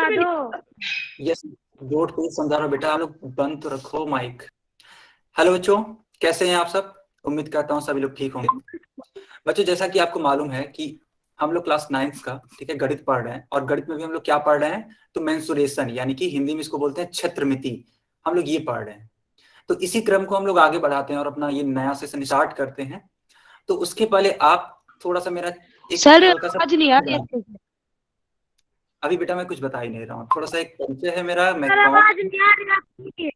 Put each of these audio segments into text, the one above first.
समझा दो। Yes, board पे समझा रहा हूँ बेटा, आप लोग बंद तो रखो माइक। हेलो बच्चों, कैसे हैं आप सब? उम्मीद करता हूँ सभी लोग ठीक होंगे। बच्चों, जैसा कि आपको मालूम है कि हम लोग क्लास 9th का, ठीक है, गणित पढ़ रहे हैं, और गणित में भी हम लोग क्या पढ़ रहे हैं? तो मेंसुरेशन, यानी कि हिंदी में इसको बोलते हैं क्षेत्रमिति, हम लोग ये पढ़ रहे हैं। तो इसी क्रम को हम लोग आगे बढ़ाते हैं और अपना ये नया सेशन स्टार्ट करते हैं। तो उसके पहले आप थोड़ा सा मेरा एक सर हल्का सा, आज नहीं आ रही है। अभी बेटा मैं कुछ बता ही नहीं रहा हूँ, थोड़ा सा एक परिचय है मेरा, मैं सर कौन। आवाज नहीं आ रही आपकी।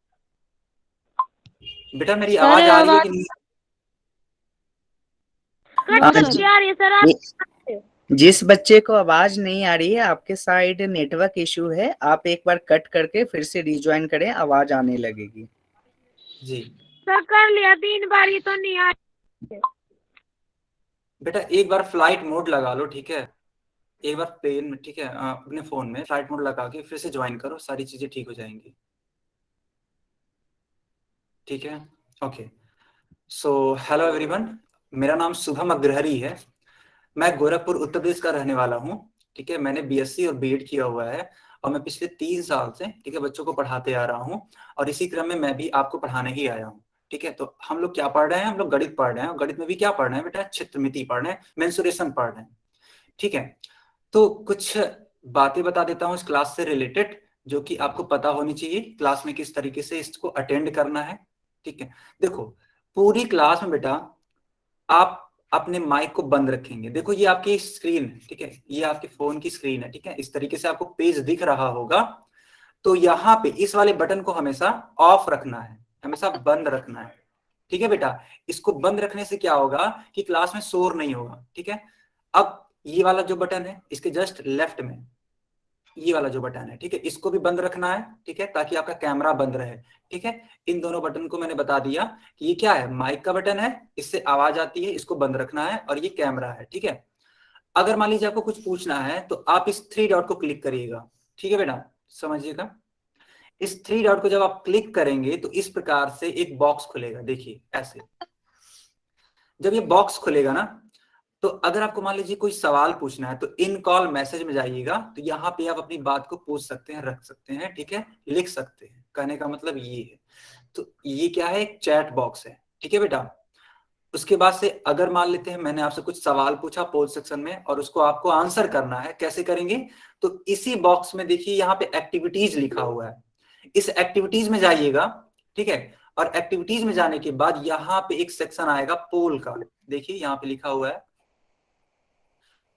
बेटा मेरी सर आवाज आ रही है आवाज कि नहीं? कट कट के आ रही है सर। आप जिस बच्चे को आवाज नहीं आ रही है, आपके साइड नेटवर्क इशू है, आप एक बार कट करके फिर से रिज्वाइन करें, आवाज आने लगेगी। जी सर कर लिया 3 बार, ये तो नहीं आ रही है। बेटा एक बार फ्लाइट मोड लगा लो, ठीक है, एक बार प्लेन में, ठीक है, अपने फोन में फ्लाइट मोड लगा के फिर से ज्वाइन करो, सारी चीजें ठीक हो जाएंगी। ठीक है, ओके। सो हेलो एवरीवन, मेरा नाम शुभम अग्रहरी है। मैं गोरखपुर उत्तर प्रदेश का रहने वाला हूँ। ठीक है, मैंने बीएससी और बीएड किया हुआ है, और मैं पिछले 3 साल से, ठीक है, बच्चों को पढ़ाते आ रहा हूँ, और इसी क्रम में मैं भी आपको पढ़ाने ही आया हूँ। ठीक है, तो हम लोग क्या पढ़ रहे हैं? हम लोग गणित पढ़ रहे हैं, और गणित में भी क्या पढ़ रहे हैं बेटा? क्षेत्रमिति पढ़ रहे हैं, मेंसुरेशन पढ़ रहे हैं। ठीक है, तो कुछ बातें बता देता हूँ इस क्लास से रिलेटेड, जो कि आपको पता होनी चाहिए क्लास में किस तरीके से इसको अटेंड करना है। ठीक है, देखो, पूरी क्लास में बेटा आप अपने माइक को बंद रखेंगे। देखो ये आपकी स्क्रीन है, ठीक है, ये आपके फोन की स्क्रीन है, ठीक है, इस तरीके से आपको पेज दिख रहा होगा। तो यहाँ पे इस वाले बटन को हमेशा ऑफ रखना है, हमेशा बंद रखना है। ठीक है बेटा, इसको बंद रखने से क्या होगा कि क्लास में शोर नहीं होगा। ठीक है, अब ये वाला जो बटन है इसके जस्ट लेफ्ट में ये वाला जो बटन है, ठीक है, इसको भी बंद रखना है, ठीक है, ताकि आपका कैमरा बंद रहे। ठीक है, इन दोनों बटन को मैंने बता दिया कि ये क्या है, माइक का बटन है, इससे आवाज आती है, इसको बंद रखना है, और ये कैमरा है। ठीक है, अगर मान लीजिए आपको कुछ पूछना है तो आप इस 3 डॉट को क्लिक करिएगा। ठीक है बेटा, समझिएगा, इस 3 डॉट को जब आप क्लिक करेंगे तो इस प्रकार से एक बॉक्स खुलेगा, देखिए ऐसे। जब ये बॉक्स खुलेगा ना, तो अगर आपको मान लीजिए कोई सवाल पूछना है तो इन कॉल मैसेज में जाइएगा, तो यहाँ पे आप अपनी बात को पूछ सकते हैं, रख सकते हैं, ठीक है, लिख सकते हैं। कहने का मतलब ये है। तो ये क्या है? एक चैट बॉक्स है। ठीक है बेटा, उसके बाद से अगर मान लेते हैं मैंने आपसे कुछ सवाल पूछा पोल सेक्शन में, और उसको आपको आंसर करना है, कैसे करेंगे? तो इसी बॉक्स में देखिए यहाँ पे एक्टिविटीज लिखा हुआ है, इस एक्टिविटीज में जाइएगा। ठीक है, और एक्टिविटीज में जाने के बाद यहाँ पे एक सेक्शन आएगा पोल का, देखिए यहाँ पे लिखा हुआ है।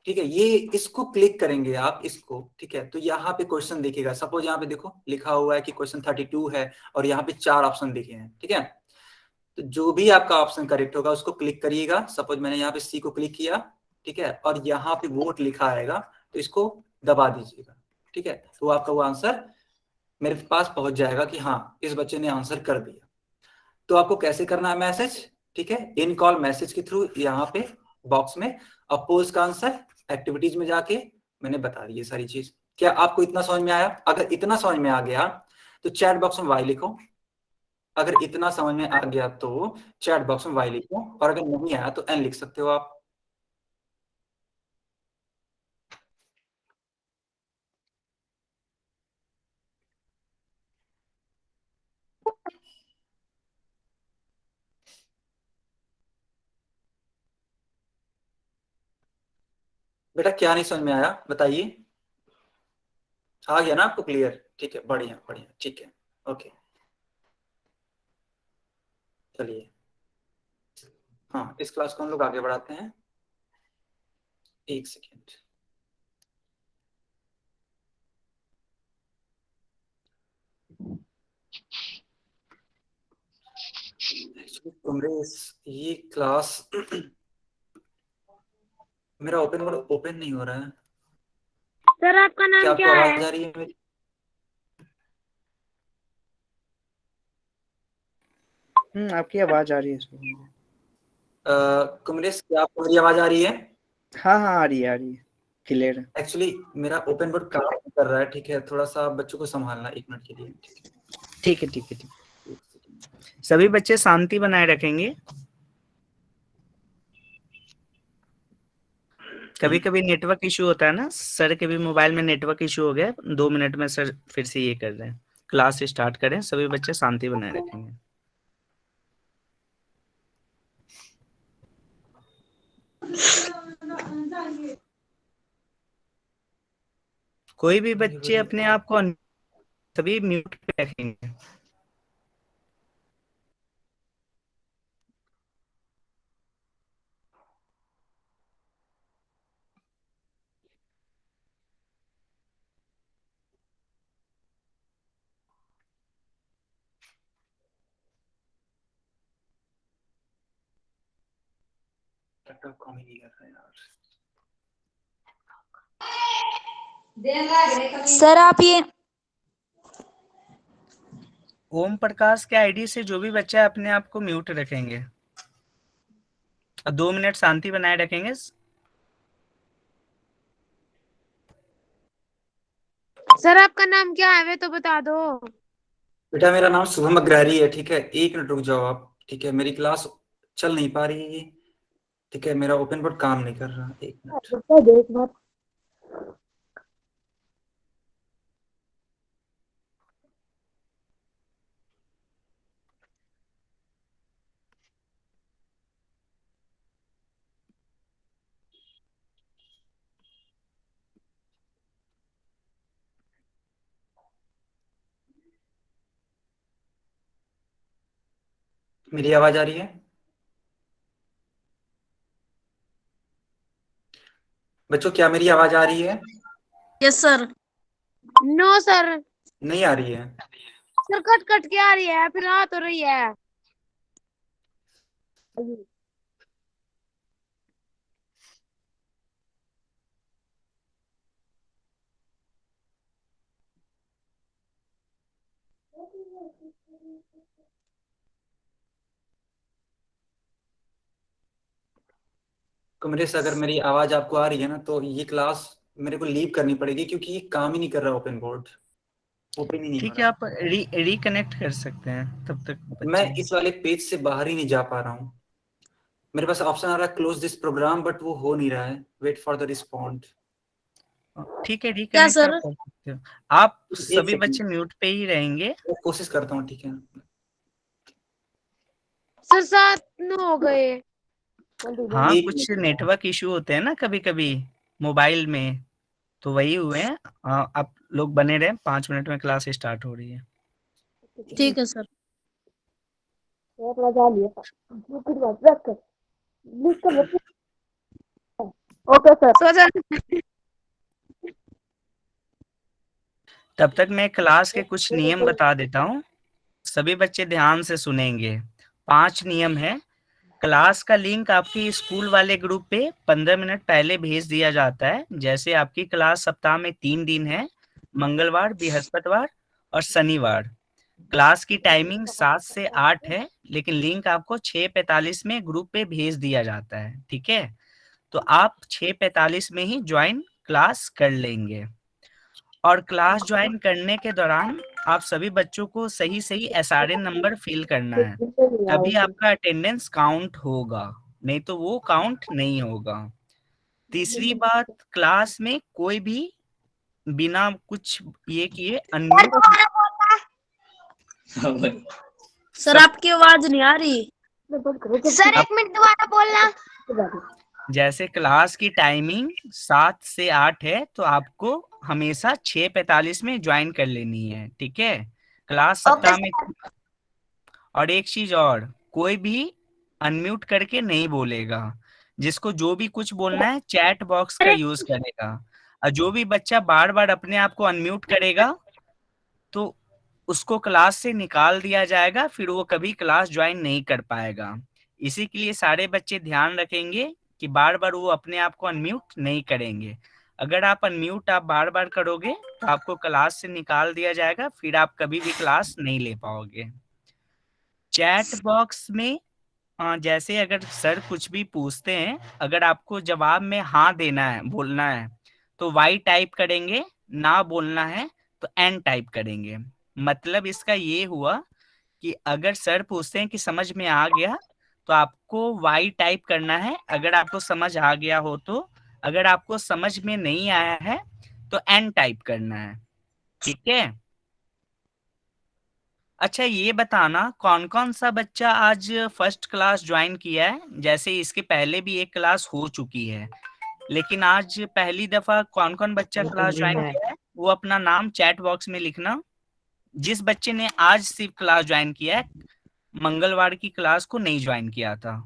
ठीक है, ये इसको क्लिक करेंगे आप इसको, ठीक है, तो यहाँ पे क्वेश्चन दिखेगा। सपोज यहाँ पे देखो लिखा हुआ है कि क्वेश्चन 32 है, और यहाँ पे 4 ऑप्शन दिखे हैं। ठीक है, तो जो भी आपका ऑप्शन करेक्ट होगा उसको क्लिक करिएगा। सपोज मैंने यहाँ पे सी को क्लिक किया, ठीक है, और यहाँ पे वोट लिखा आएगा, तो इसको दबा दीजिएगा। ठीक है, तो आपका वो आंसर मेरे पास पहुंच जाएगा कि हाँ इस बच्चे ने आंसर कर दिया। तो आपको कैसे करना है मैसेज? ठीक है, इन कॉल मैसेज के थ्रू यहाँ पे बॉक्स में, अपोज का आंसर एक्टिविटीज में जाके मैंने बता दी ये सारी चीज। क्या आपको इतना समझ में आया? अगर इतना समझ में आ गया तो चैट बॉक्स में वाई लिखो। अगर इतना समझ में आ गया तो चैट बॉक्स में वाई लिखो, और अगर नहीं आया तो एन लिख सकते हो आप। बेटा क्या नहीं समझ में आया बताइए? आ गया ना आपको क्लियर? ठीक है, बढ़िया बढ़िया, ठीक है, ओके, चलिए। हाँ, इस क्लास को हम लोग आगे बढ़ाते हैं। एक सेकेंड। कमरेश, ये क्लास मेरा ओपन नहीं हो रहा है। सर आपका क्या नाम आपको क्या आवाज है? आ रही है मेरी? आपकी आवाज आ रही है कमलेश, क्या आपको मेरी आवाज आ रही है? हाँ हाँ, आ रही है क्लियर है। एक्चुअली मेरा ओपन बोर्ड काम नहीं कर रहा है, ठीक है, थोड़ा सा बच्चों को संभालना 1 मिनट के लिए। ठीक है ठीक है ठीक है, सभी बच्चे शांति बनाए रखेंगे। कभी कभी नेटवर्क इशू होता है ना, सर के भी मोबाइल में नेटवर्क इशू हो गया, 2 मिनट में सर फिर से ये कर रहे हैं। क्लास स्टार्ट करें, सभी बच्चे शांति बनाए रखेंगे। कोई भी बच्चे अपने आप को सभी म्यूट पे रखेंगे। कॉमेडी कर रहा है यार। सर आप ये ओम प्रकाश के आईडी से जो भी बच्चा अपने आप को म्यूट रखेंगे और 2 मिनट शांति बनाए रखेंगे। सर आपका नाम क्या है वे तो बता दो। बेटा मेरा नाम शुभम अग्रहरी है, ठीक है। 1 मिनट रुक जाओ आप, ठीक है। मेरी क्लास चल नहीं पा रही है, ठीक है। मेरा ओपन बोर्ड काम नहीं कर रहा। 1 मिनट। मेरी आवाज आ रही है? बच्चों क्या मेरी आवाज आ रही है? Yes sir. No sir. नहीं आ रही है? सर कट कट के आ रही है, फिर आ तो रही है। कमरे से अगर मेरी आवाज आपको आ रही है ना, तो ये क्लास मेरे को लीव करनी पड़ेगी, क्योंकि ये काम ही नहीं कर रहा ओपन बोर्ड। ओपन ही नहीं हो ठीक है, रहा। आप रिकनेक्ट कर सकते हैं तब तक मैं बच्चे। इस वाले पेज से बाहर ही नहीं जा पा रहा हूँ। मेरे पास ऑप्शन आ रहा है क्लोज दिस प्रोग्राम, बट वो हो नहीं रहा है। Wait for the respond. ठीक है, क्या रिकनेक्ट सर? आप कर सकते हो। आप एक सभी बच्चे सेकंड, म्यूट पे ही रहेंगे। कोशिश करता हूँ, ठीक है। सर 7 हो गए। हाँ, एक कुछ मिनट। नेटवर्क इशू होते हैं ना कभी कभी मोबाइल में, तो वही हुए हैं। आप लोग बने रहे, 5 मिनट में क्लास स्टार्ट हो रही है। ठीक है सर। Okay sir. तब तक मैं क्लास के कुछ नियम बता देता हूँ, सभी बच्चे ध्यान से सुनेंगे। 5 नियम है। क्लास का लिंक आपकी स्कूल वाले ग्रुप पे 15 मिनट पहले भेज दिया जाता है। जैसे आपकी क्लास सप्ताह में 3 दिन है, मंगलवार, बृहस्पतिवार और शनिवार। क्लास की टाइमिंग 7 से 8 है, लेकिन लिंक आपको 6:45 में ग्रुप पे भेज दिया जाता है, ठीक है। तो आप 6:45 में ही ज्वाइन क्लास कर लेंगे। और क्लास ज्वाइन करने के दौरान आप सभी बच्चों को सही सही एसआरएन नंबर फिल करना है, तभी आपका अटेंडेंस काउंट होगा, नहीं तो वो काउंट नहीं होगा। तीसरी बात, क्लास में कोई भी बिना कुछ ये किए अनम्यूट। सर आपकी आवाज नहीं आ रही। सर 1 मिनट दोबारा बोलना। जैसे क्लास की टाइमिंग 7 से 8 है, तो आपको हमेशा 6:45 में ज्वाइन कर लेनी है, ठीक है। क्लास सप्ताह में। और एक चीज और, कोई भी अनम्यूट करके नहीं बोलेगा। जिसको जो भी कुछ बोलना है चैट बॉक्स का यूज करेगा। और जो भी बच्चा बार बार अपने आप को अनम्यूट करेगा तो उसको क्लास से निकाल दिया जाएगा, फिर वो कभी क्लास ज्वाइन नहीं कर पाएगा। इसी के लिए सारे बच्चे ध्यान रखेंगे कि बार बार वो अपने आप को अनम्यूट नहीं करेंगे। अगर आप अनम्यूट आप बार बार करोगे तो आपको क्लास से निकाल दिया जाएगा, फिर आप कभी भी क्लास नहीं ले पाओगे। चैट बॉक्स में जैसे अगर सर कुछ भी पूछते हैं, अगर आपको जवाब में हाँ देना है, बोलना है, तो वाई टाइप करेंगे, ना बोलना है तो एन टाइप करेंगे। मतलब इसका ये हुआ कि अगर सर पूछते हैं कि समझ में आ गया, तो आपको वाई टाइप करना है। अगर आपको समझ आ गया हो तो अगर आपको समझ में नहीं आया है तो एन टाइप करना है, ठीक है। अच्छा ये बताना कौन कौन सा बच्चा आज फर्स्ट क्लास ज्वाइन किया है। जैसे इसके पहले भी एक क्लास हो चुकी है, लेकिन आज पहली दफा कौन कौन बच्चा क्लास ज्वाइन किया है वो अपना नाम चैट बॉक्स में लिखना। जिस बच्चे ने आज सिर्फ क्लास ज्वाइन किया है, मंगलवार की क्लास को नहीं ज्वाइन किया था।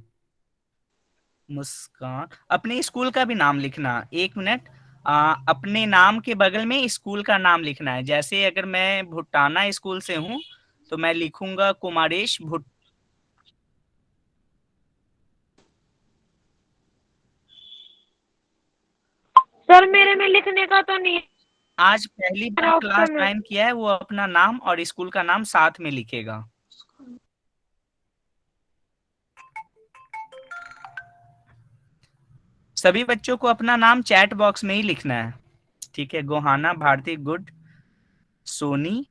मुस्कान, अपने स्कूल का भी नाम लिखना। 1 मिनट, अपने नाम के बगल में स्कूल का नाम लिखना है। जैसे अगर मैं भुट्टाना स्कूल से हूँ तो मैं लिखूंगा कुमारेश भुट। सर मेरे में लिखने का तो नहीं है आज पहली बार क्लास ऑप्शन में। ज्वाइन किया है वो अपना नाम और स्कूल का नाम साथ में लिखेगा। सभी बच्चों को अपना नाम चैट बॉक्स में ही लिखना है, ठीक है। गोहाना भारती, गुड। सोनी,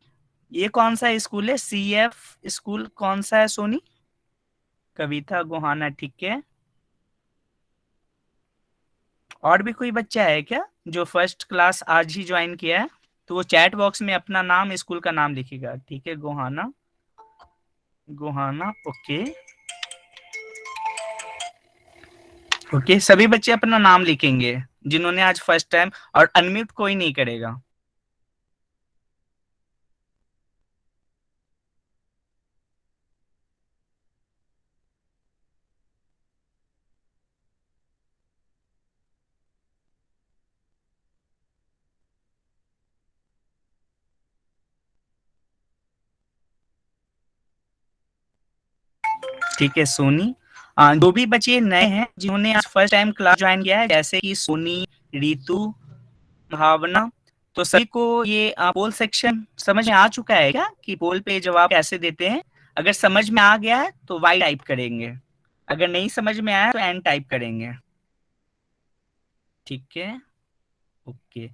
ये कौन सा स्कूल है? CF स्कूल कौन सा है सोनी? कविता गोहाना, ठीक है। और भी कोई बच्चा है क्या जो फर्स्ट क्लास आज ही ज्वाइन किया है? तो वो चैट बॉक्स में अपना नाम स्कूल का नाम लिखेगा, ठीक है। Gohana, Gohana, okay okay. सभी बच्चे अपना नाम लिखेंगे जिन्होंने आज फर्स्ट टाइम, और अनम्यूट कोई नहीं करेगा। ठीक है सोनी। जो भी बच्चे नए हैं जिन्होंने आज फर्स्ट टाइम क्लास ज्वाइन किया है, जैसे कि सोनी, रीतू, भावना, तो सभी को ये पोल सेक्शन समझ में आ चुका है क्या कि पोल पे जवाब कैसे देते हैं? अगर समझ में आ गया है तो वाई टाइप करेंगे, अगर नहीं समझ में आया तो एन टाइप करेंगे, ठीक है। ओके,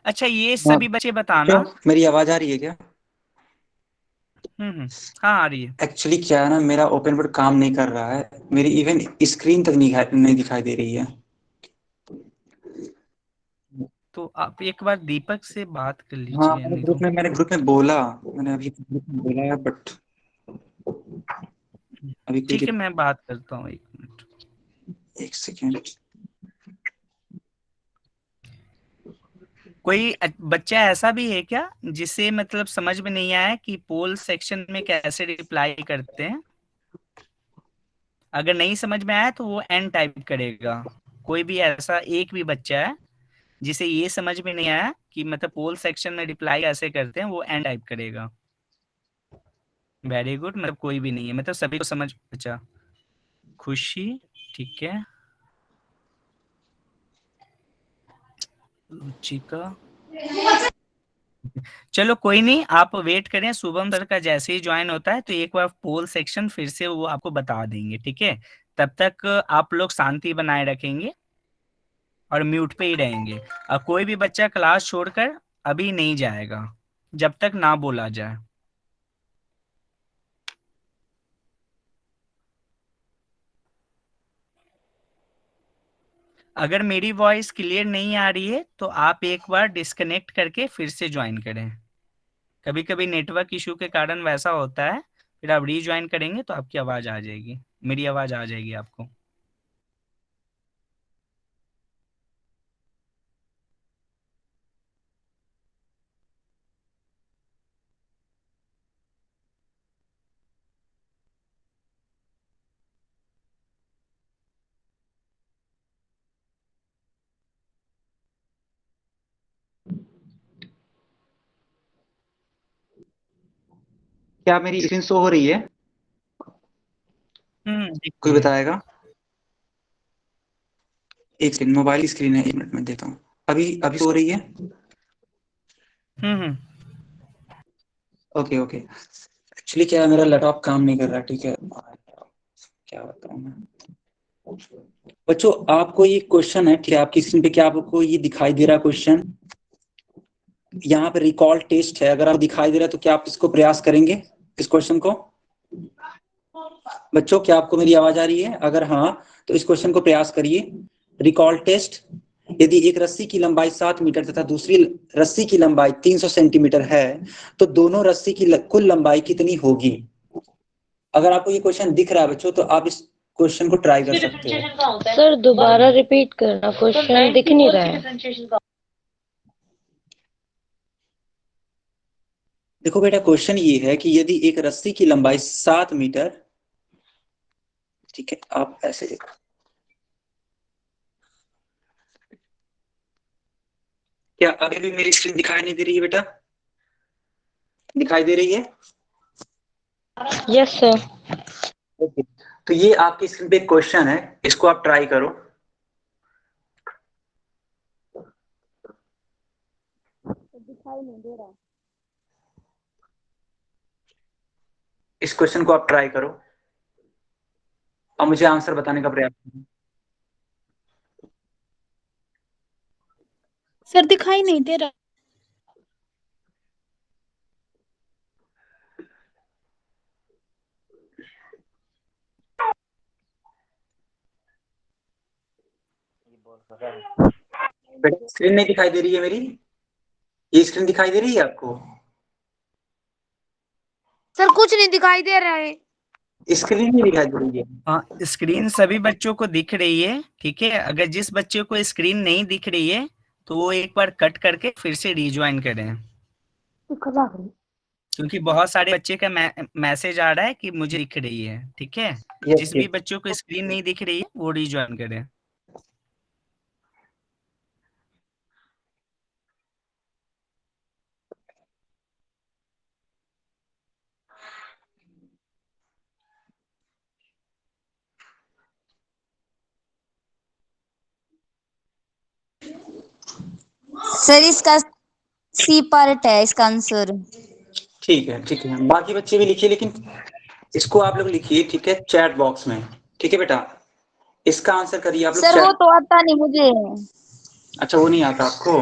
अच्छा ये सभी बच्चे बताना। मेरी आवाज आ रही है क्या? हाँ आ रही है। एक्चुअली क्या है ना, मेरा ओपन बोर्ड काम नहीं कर रहा है, मेरी इवन स्क्रीन तक नहीं दिखाई दे रही है। तो आप एक बार दीपक से बात कर हाँ, लीजिए। नहीं मैंने ग्रुप में बोला, मैंने अभी ग्रुप में बोला है, बट अभी कोई ठीक है, मैं बात करता हूँ, 1 मिनट। 1 सेकेंड। कोई बच्चा ऐसा भी है क्या जिसे मतलब समझ में नहीं आया कि पोल सेक्शन में कैसे रिप्लाई करते हैं? अगर नहीं समझ में आया तो वो एन टाइप करेगा। कोई भी ऐसा एक भी बच्चा है जिसे ये समझ में नहीं आया कि मतलब पोल सेक्शन में रिप्लाई कैसे करते हैं, वो एन टाइप करेगा। वेरी गुड, मतलब कोई भी नहीं है, मतलब सभी को समझ। अच्छा, खुशी, ठीक है। रुचिका, चलो कोई नहीं, आप वेट करें। शुभम सर का जैसे ही ज्वाइन होता है तो एक बार पोल सेक्शन फिर से वो आपको बता देंगे, ठीक है। तब तक आप लोग शांति बनाए रखेंगे और म्यूट पे ही रहेंगे। और कोई भी बच्चा क्लास छोड़कर अभी नहीं जाएगा जब तक ना बोला जाए। अगर मेरी वॉइस क्लियर नहीं आ रही है तो आप एक बार डिस्कनेक्ट करके फिर से ज्वाइन करें। कभी कभी नेटवर्क इशू के कारण वैसा होता है, फिर आप रीज्वाइन करेंगे तो आपकी आवाज आ जाएगी, मेरी आवाज आ जाएगी आपको। क्या मेरी स्क्रीन शो हो रही है? कोई बताएगा? एक सेकंड, मोबाइल स्क्रीन है, 1 मिनट में देता हूँ। अभी अभी हो रही है? Okay okay. एक्चुअली क्या है, मेरा लैपटॉप काम नहीं कर रहा, ठीक है। क्या बताऊँ मैं बच्चों, आपको ये क्वेश्चन है, ठीक है, आपकी स्क्रीन पे क्या आपको ये दिखाई दे रहा है क्वेश्चन? यहाँ पे रिकॉल टेस्ट है, अगर आपको दिखाई दे रहा है तो क्या आप इसको प्रयास करेंगे, इस क्वेश्चन को? बच्चों क्या आपको मेरी आवाज आ रही है? अगर हाँ तो इस क्वेश्चन को प्रयास करिए। रिकॉल टेस्ट यदि एक रस्सी की लंबाई 7 मीटर तथा दूसरी रस्सी की लंबाई 300 सेंटीमीटर है तो दोनों रस्सी की कुल लंबाई कितनी होगी? अगर आपको ये क्वेश्चन दिख रहा है बच्चों तो आप इस क्वेश्चन को ट्राई कर सकते हो। सर दोबारा रिपीट करना, क्वेश्चन दिख नहीं रहा है। देखो बेटा, क्वेश्चन ये है कि यदि एक रस्सी की लंबाई 7 मीटर, ठीक है, आप ऐसे देखो, क्या अभी भी मेरी स्क्रीन दिखाई नहीं दे रही है बेटा? दिखाई दे रही है? Yes sir. ओके, तो ये आपकी स्क्रीन पे एक क्वेश्चन है, इसको आप ट्राई करो। दिखाई नहीं दे रहा। इस क्वेश्चन को आप ट्राई करो और मुझे आंसर बताने का प्रयास करो। सर दिखाई नहीं दे रहा। बेटा स्क्रीन नहीं दिखाई दे रही है मेरी? ये स्क्रीन दिखाई दे रही है आपको? सर कुछ नहीं दिखाई दे रहा है। स्क्रीन नहीं दिखाई दे रही है? हाँ, स्क्रीन सभी बच्चों को दिख रही है, ठीक है। अगर जिस बच्चे को स्क्रीन नहीं दिख रही है तो वो एक बार कट करके फिर से रिज्वाइन करें, क्योंकि बहुत सारे बच्चे का मैसेज आ रहा है कि मुझे दिख रही है, ठीक है। जिस भी बच्चों को स्क्रीन नहीं दिख रही है वो रिज्वाइन करें। सर इसका सी पार्ट है इसका आंसर। ठीक है, ठीक है, बाकी बच्चे भी लिखिए, लेकिन इसको आप लोग लिखिए, ठीक है, चैट बॉक्स में। ठीक है बेटा, इसका आंसर करिए आप लोग सर वो चैट। तो आता नहीं मुझे। अच्छा, वो नहीं आता आपको?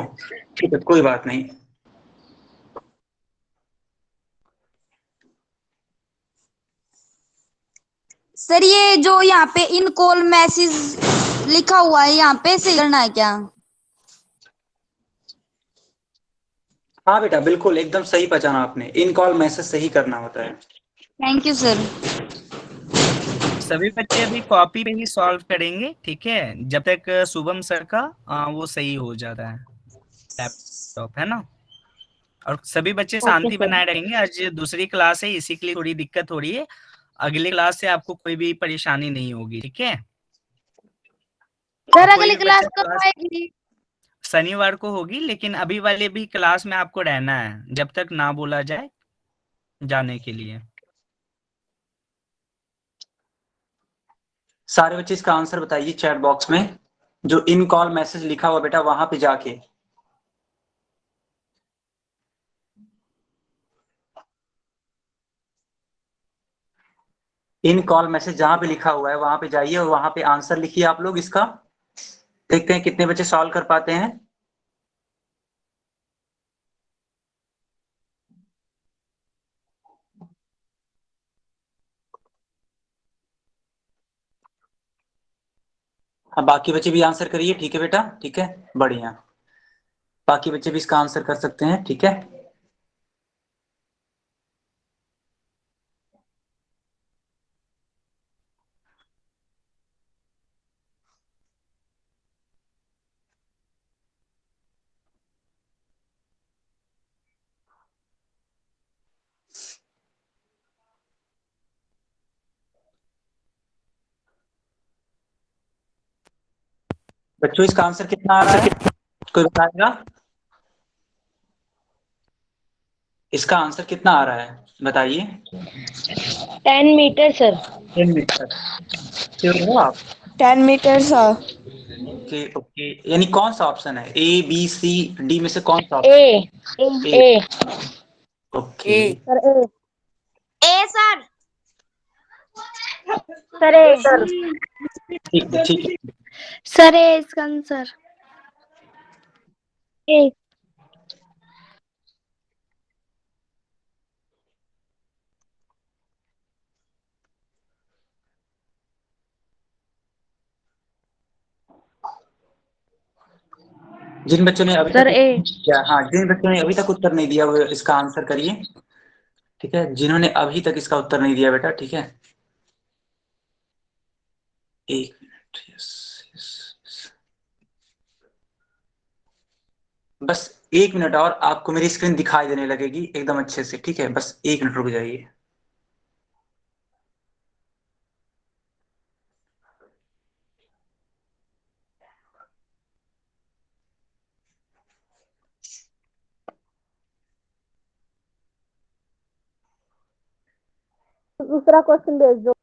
ठीक है, कोई बात नहीं। सर ये जो यहाँ पे इन कॉल मैसेज लिखा हुआ है यहाँ पे सही करना है क्या? हाँ बेटा, बिल्कुल एकदम सही पहचाना आपने, इन कॉल मैसेज सही करना होता है। Thank you sir. सभी बच्चे अभी कॉपी पे ही सॉल्व करेंगे, ठीक है, जब तक शुभम सर का वो सही हो जाता है लैपटॉप, है ना। और सभी बच्चे ओके शांति सर। बनाए रहेंगे। आज दूसरी क्लास है, इसी के लिए थोड़ी दिक्कत हो रही है। अगली क्लास से आपको कोई भी परेशानी नहीं होगी, ठीक है। सर और कोई अगली भी क्लास बच्चा कब क्लास आएगी? शनिवार को होगी, लेकिन अभी वाले भी क्लास में आपको रहना है जब तक ना बोला जाए जाने के लिए। सारे बच्चे इसका आंसर बताइए चैट बॉक्स में, जो इन कॉल मैसेज लिखा हुआ बेटा वहां पे जाके। इन कॉल मैसेज जहां पे लिखा हुआ है वहां पे जाइए और वहां पे आंसर लिखिए आप लोग इसका। देखते हैं कितने बच्चे सॉल्व कर पाते हैं। हाँ, बाकी बच्चे भी आंसर करिए, ठीक है बेटा, ठीक है, बढ़िया। बाकी बच्चे भी इसका आंसर कर सकते हैं, ठीक है। बच्चों इसका आंसर कितना आ रहा है, कोई बताएगा? इसका आंसर कितना आ रहा है बताइए। 10 मीटर सर। 10 मीटर। श्योर हो आप? 10 मीटर सर। ओके ओके, यानी कौन सा ऑप्शन है, ए बी सी डी में से कौन सा a option? A. A okay, sir a. A sir. Sir a ठीक है, ठीक है। सर ए इसका आंसर। ए। जिन बच्चों ने अभी सर तक ए। क्या, हाँ, जिन बच्चों ने अभी तक उत्तर नहीं दिया वो इसका आंसर करिए, ठीक है। जिन्होंने अभी तक इसका उत्तर नहीं दिया बेटा, ठीक है, 1 मिनट। यस यस, बस 1 मिनट और आपको मेरी स्क्रीन दिखाई देने लगेगी एकदम अच्छे से, ठीक है। बस 1 मिनट रुक जाइए। दूसरा क्वेश्चन भेज दो।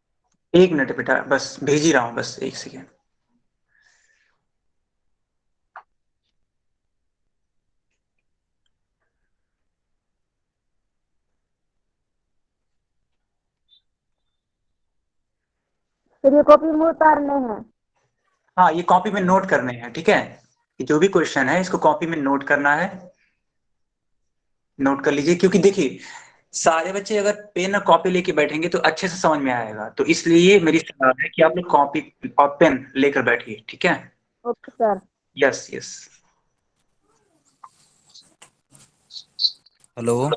1 मिनट बेटा, बस भेज ही रहा हूँ, बस 1 सेकेंड। फिर ये कॉपी में उतारने हैं। हाँ, ये कॉपी में नोट करने हैं, ठीक है। ये जो भी क्वेश्चन है इसको कॉपी में नोट करना है, नोट कर लीजिए। क्योंकि देखिए, सारे बच्चे अगर पेन और कॉपी लेके बैठेंगे तो अच्छे से समझ में आएगा, तो इसलिए मेरी सलाह है कि आप लोग कॉपी और पेन लेकर बैठिए, ठीक है। Okay sir. Yes yes. Hello.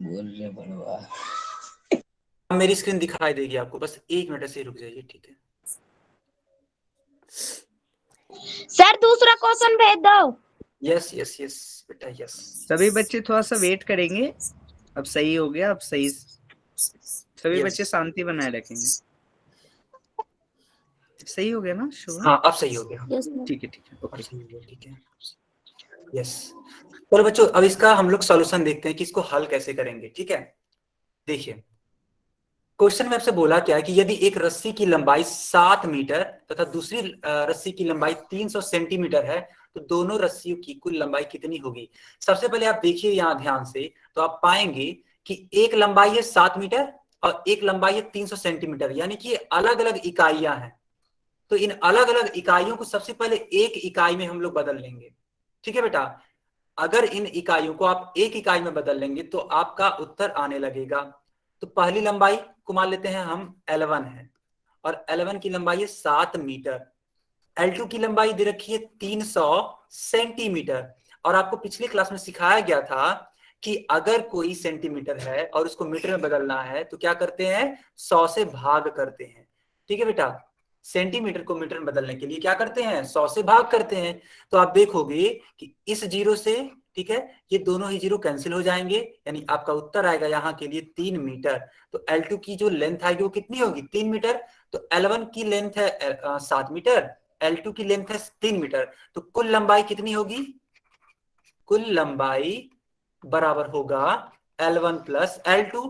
बोल रहे बड़वा। अब मेरी स्क्रीन दिखाई देगी आपको, बस 1 मिनट ऐसे ही रुक जाइए, ठीक है। सर दूसरा क्वेश्चन भेज दो। यस यस यस बेटा, यस। सभी बच्चे थोड़ा सा वेट करेंगे। अब सही हो गया, अब सही। सभी Yes. बच्चे शांति बनाए रखेंगे। सही हो गया ना शुभ? हाँ, अब सही हो गया। ठीक है ठीक है, अब ओके। सही हो गया, ठीक है। यस। तो बच्चों, अब इसका हम लोग सॉल्यूशन देखते हैं कि इसको हल कैसे करेंगे, ठीक है। देखिए, क्वेश्चन में आपसे बोला क्या है कि यदि एक रस्सी की लंबाई 7 मीटर तथा दूसरी रस्सी की लंबाई 300 सेंटीमीटर है, तो दोनों रस्सियों की कुल लंबाई कितनी होगी। सबसे पहले आप देखिए यहाँ ध्यान से, तो आप पाएंगे कि एक लंबाई है 7 मीटर और एक लंबाई है 300 सेंटीमीटर, यानी कि अलग अलग इकाइयां हैं। तो इन अलग अलग इकाइयों को सबसे पहले एक इकाई में हम लोग बदल लेंगे, ठीक है बेटा। अगर इन इकाइयों को आप एक इकाई में बदल लेंगे तो आपका उत्तर आने लगेगा। तो पहली लंबाई को मान लेते हैं हम L1 है, और L1 की लंबाई है 7 मीटर। L2 की लंबाई दे रखी है 300 सेंटीमीटर। और आपको पिछली क्लास में सिखाया गया था कि अगर कोई सेंटीमीटर है और उसको मीटर में बदलना है तो क्या करते हैं, 100 से भाग करते हैं, ठीक है बेटा। सेंटीमीटर को मीटर में बदलने के लिए क्या करते हैं, 100 से भाग करते हैं। तो आप देखोगे कि इस जीरो से, ठीक है, ये दोनों ही जीरो कैंसिल हो जाएंगे, यानी आपका उत्तर आएगा यहाँ के लिए 3 मीटर। तो L2 की जो लेंथ आएगी वो कितनी होगी, 3 मीटर। तो L1 की लेंथ है 7 मीटर, L2 की लेंथ है 3 मीटर। तो कुल लंबाई कितनी होगी, कुल लंबाई बराबर होगा L1 प्लस L2,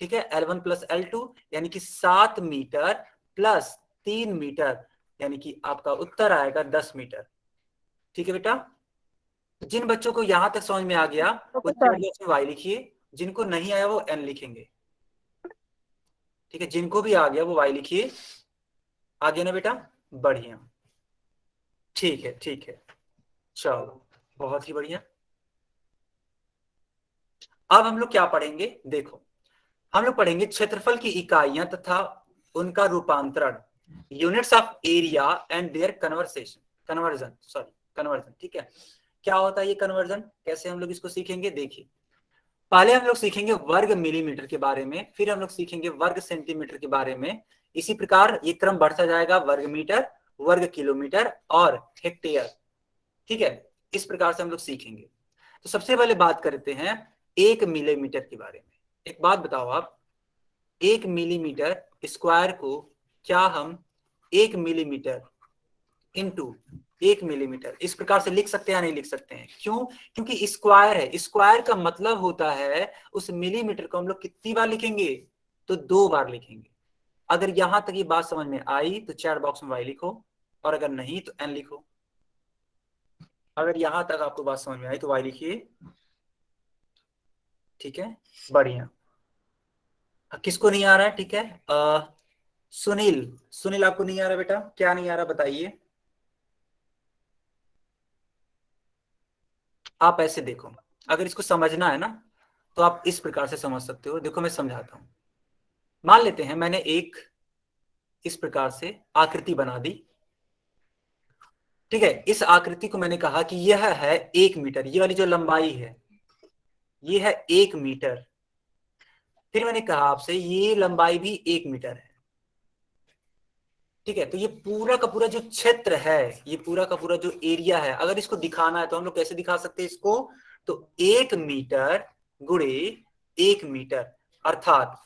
ठीक है। L1 प्लस L2 यानी कि 7 मीटर प्लस 3 मीटर, यानी कि आपका उत्तर आएगा 10 मीटर, ठीक है बेटा। जिन बच्चों को यहां तक समझ में आ गया वो चैट बॉक्स में Y लिखिए, जिनको नहीं आया वो N लिखेंगे, ठीक है। जिनको भी आ गया वो Y लिखिए। आ गया ना बेटा, बढ़िया, ठीक है ठीक है, चलो बहुत ही बढ़िया। अब हम लोग क्या पढ़ेंगे, देखो, हम लोग पढ़ेंगे क्षेत्रफल की इकाइयां तथा उनका रूपांतरण, units of area and their conversion, ठीक है। क्या होता है ये कन्वर्जन, कैसे हम लोग इसको सीखेंगे, देखिए। पहले हम लोग सीखेंगे वर्ग मिलीमीटर के बारे में, फिर हम लोग सीखेंगे वर्ग सेंटीमीटर के बारे में। इसी प्रकार ये क्रम बढ़ता जाएगा, वर्ग मीटर, वर्ग किलोमीटर और हेक्टेयर, ठीक है। इस प्रकार से हम लोग सीखेंगे। तो सबसे पहले बात करते हैं 1 मिलीमीटर के बारे में। एक बात बताओ आप, 1 मिलीमीटर स्क्वायर को क्या हम 1 मिलीमीटर इंटू 1 मिलीमीटर इस प्रकार से लिख सकते हैं या नहीं लिख सकते हैं, क्यों, क्योंकि स्क्वायर है। स्क्वायर का मतलब होता है उस मिलीमीटर को हम लोग कितनी बार लिखेंगे, तो 2 बार लिखेंगे। अगर यहां तक ये बात समझ में आई तो चैट बॉक्स में Y लिखो, और अगर नहीं तो N लिखो। अगर यहां तक आपको बात समझ में आई तो Y लिखिए, ठीक है, बढ़िया। किसको नहीं आ रहा है, ठीक है, सुनील, सुनील आपको नहीं आ रहा बेटा, क्या नहीं आ रहा बताइए। आप ऐसे देखो, अगर इसको समझना है ना तो आप इस प्रकार से समझ सकते हो। देखो मैं समझाता हूँ। मान लेते हैं मैंने एक इस प्रकार से आकृति बना दी, ठीक है। इस आकृति को मैंने कहा कि यह है 1 मीटर, ये वाली जो लंबाई है ये है 1 मीटर। फिर मैंने कहा आपसे ये लंबाई भी 1 मीटर है, ठीक है। तो ये पूरा का पूरा जो क्षेत्र है, ये पूरा का पूरा जो एरिया है, अगर इसको दिखाना है तो हम लोग कैसे दिखा सकते हैं इसको? तो 1 मीटर गुणे 1 मीटर अर्थात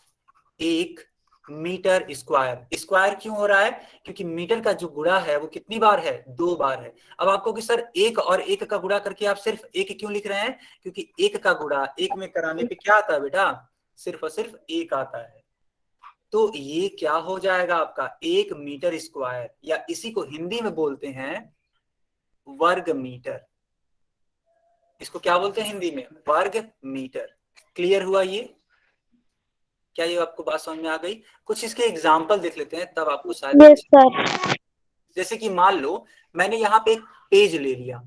1 मीटर स्क्वायर। स्क्वायर क्यों हो रहा है? क्योंकि मीटर का जो गुणा है वो कितनी बार है? 2 बार है। अब आपको कि सर 1 और 1 का गुणा करके आप सिर्फ 1 क्यों लिख रहे हैं? क्योंकि 1 का गुणा 1 में कराने पे क्या आता है बेटा? सिर्फ और सिर्फ 1 आता है। तो ये क्या हो जाएगा आपका? 1 मीटर स्क्वायर, या इसी को हिंदी में बोलते हैं वर्ग मीटर। इसको क्या बोलते हैं हिंदी में? वर्ग मीटर। क्लियर हुआ ये? क्या ये आपको बात समझ में आ गई? कुछ इसके एग्जाम्पल देख लेते हैं तब आपको शायद। Yes sir. जैसे कि मान लो मैंने यहाँ पे एक पेज ले लिया,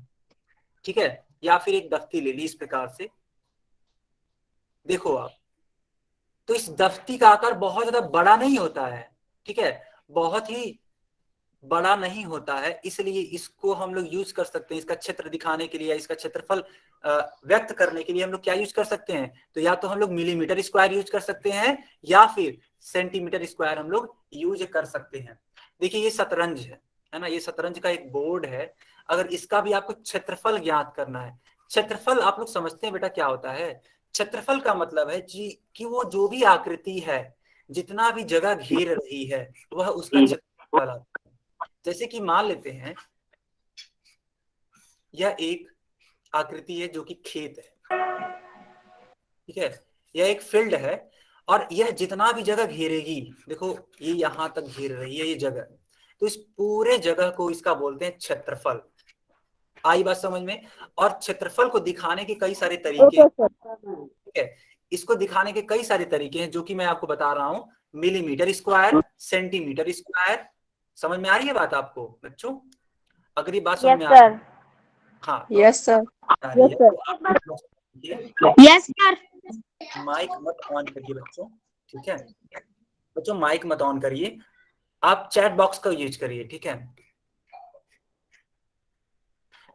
ठीक है, या फिर एक दफ्ती ले ली इस प्रकार से। देखो आप, तो इस दफ्ती का आकार बहुत ज्यादा बड़ा नहीं होता है, ठीक है, बहुत ही बड़ा नहीं होता है, इसलिए इसको हम लोग यूज कर सकते हैं इसका क्षेत्र दिखाने के लिए, इसका क्षेत्रफल व्यक्त करने के लिए हम लोग क्या यूज कर सकते हैं? तो या तो हम लोग मिलीमीटर स्क्वायर यूज कर सकते हैं या फिर सेंटीमीटर स्क्वायर हम लोग यूज कर सकते हैं। देखिए ये शतरंज है ना, ये शतरंज का एक बोर्ड है। अगर इसका भी आपको क्षेत्रफल ज्ञात करना है, क्षेत्रफल आप लोग समझते हैं बेटा क्या होता है? क्षेत्रफल का मतलब है जी कि वो जो भी आकृति है, जितना भी जगह घेर रही है, वह उसका क्षेत्रफल आता है। जैसे कि मान लेते हैं यह एक आकृति है जो कि खेत है, ठीक है, यह एक फील्ड है और यह जितना भी जगह घेरेगी, देखो ये यहां तक घेर रही है ये जगह, तो इस पूरे जगह को इसका बोलते हैं क्षेत्रफल। आई बात समझ में? और क्षेत्रफल को दिखाने के कई सारे तरीके हैं, ठीक है, इसको दिखाने के कई सारे तरीके हैं जो कि मैं आपको बता रहा हूं। Millimetre square, centimetre square. समझ में आ रही है बात आपको बच्चों? अगर ये बात समझ में आ रही है, हाँ yes sir. Yes sir. Mike मत ऑन करिए बच्चों, ठीक है बच्चों, माइक मत ऑन करिए, आप चैट बॉक्स का यूज करिए, ठीक है।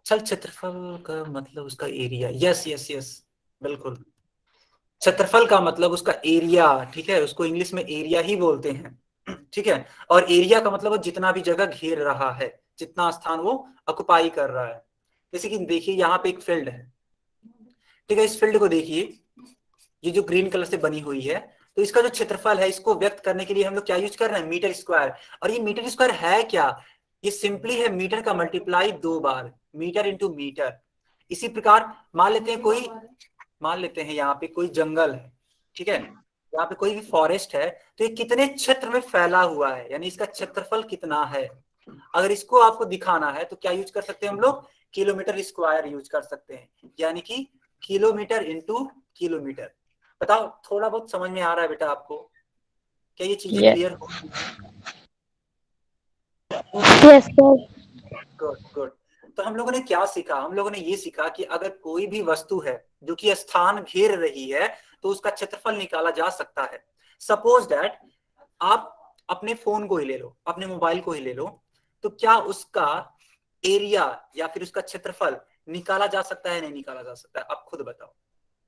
चल क्षेत्रफल का मतलब उसका एरिया, यस यस यस बिल्कुल, क्षेत्रफल का मतलब उसका एरिया, ठीक है, उसको इंग्लिश में एरिया ही बोलते हैं, ठीक है। और एरिया का मतलब वो जितना भी जगह घेर रहा है, जितना स्थान वो ऑक्युपाई कर रहा है। जैसे कि देखिए यहाँ पे एक फील्ड है, ठीक है, इस फील्ड को देखिए, ये जो ग्रीन कलर से बनी हुई है, तो इसका जो क्षेत्रफल है इसको व्यक्त करने के लिए हम लोग क्या यूज कर रहे हैं? Metre square. और ये मीटर स्क्वायर है क्या? ये सिंपली है मीटर का मल्टीप्लाई 2 बार, मीटर इंटू मीटर। इसी प्रकार मान लेते हैं यहाँ पे कोई जंगल है, ठीक है, यहाँ पे कोई भी फॉरेस्ट है, तो ये कितने क्षेत्र में फैला हुआ है, यानी इसका क्षेत्रफल कितना है। अगर इसको आपको दिखाना है तो क्या यूज कर सकते हैं हम लोग? किलोमीटर स्क्वायर यूज कर सकते हैं, यानी कि किलोमीटर इंटू किलोमीटर। बताओ थोड़ा बहुत समझ में आ रहा है बेटा आपको? क्या ये चीजें क्लियर हो? Yes sir. Good good. तो हम लोगों ने क्या सीखा? हम लोगों ने ये सीखा कि अगर कोई भी वस्तु है जो कि स्थान घेर रही है तो उसका क्षेत्रफल निकाला जा सकता है। सपोज दैट आप अपने फोन को ही ले लो, अपने मोबाइल को ही ले लो, तो क्या उसका एरिया या फिर उसका क्षेत्रफल निकाला जा सकता है? नहीं निकाला जा सकता है? आप खुद बताओ,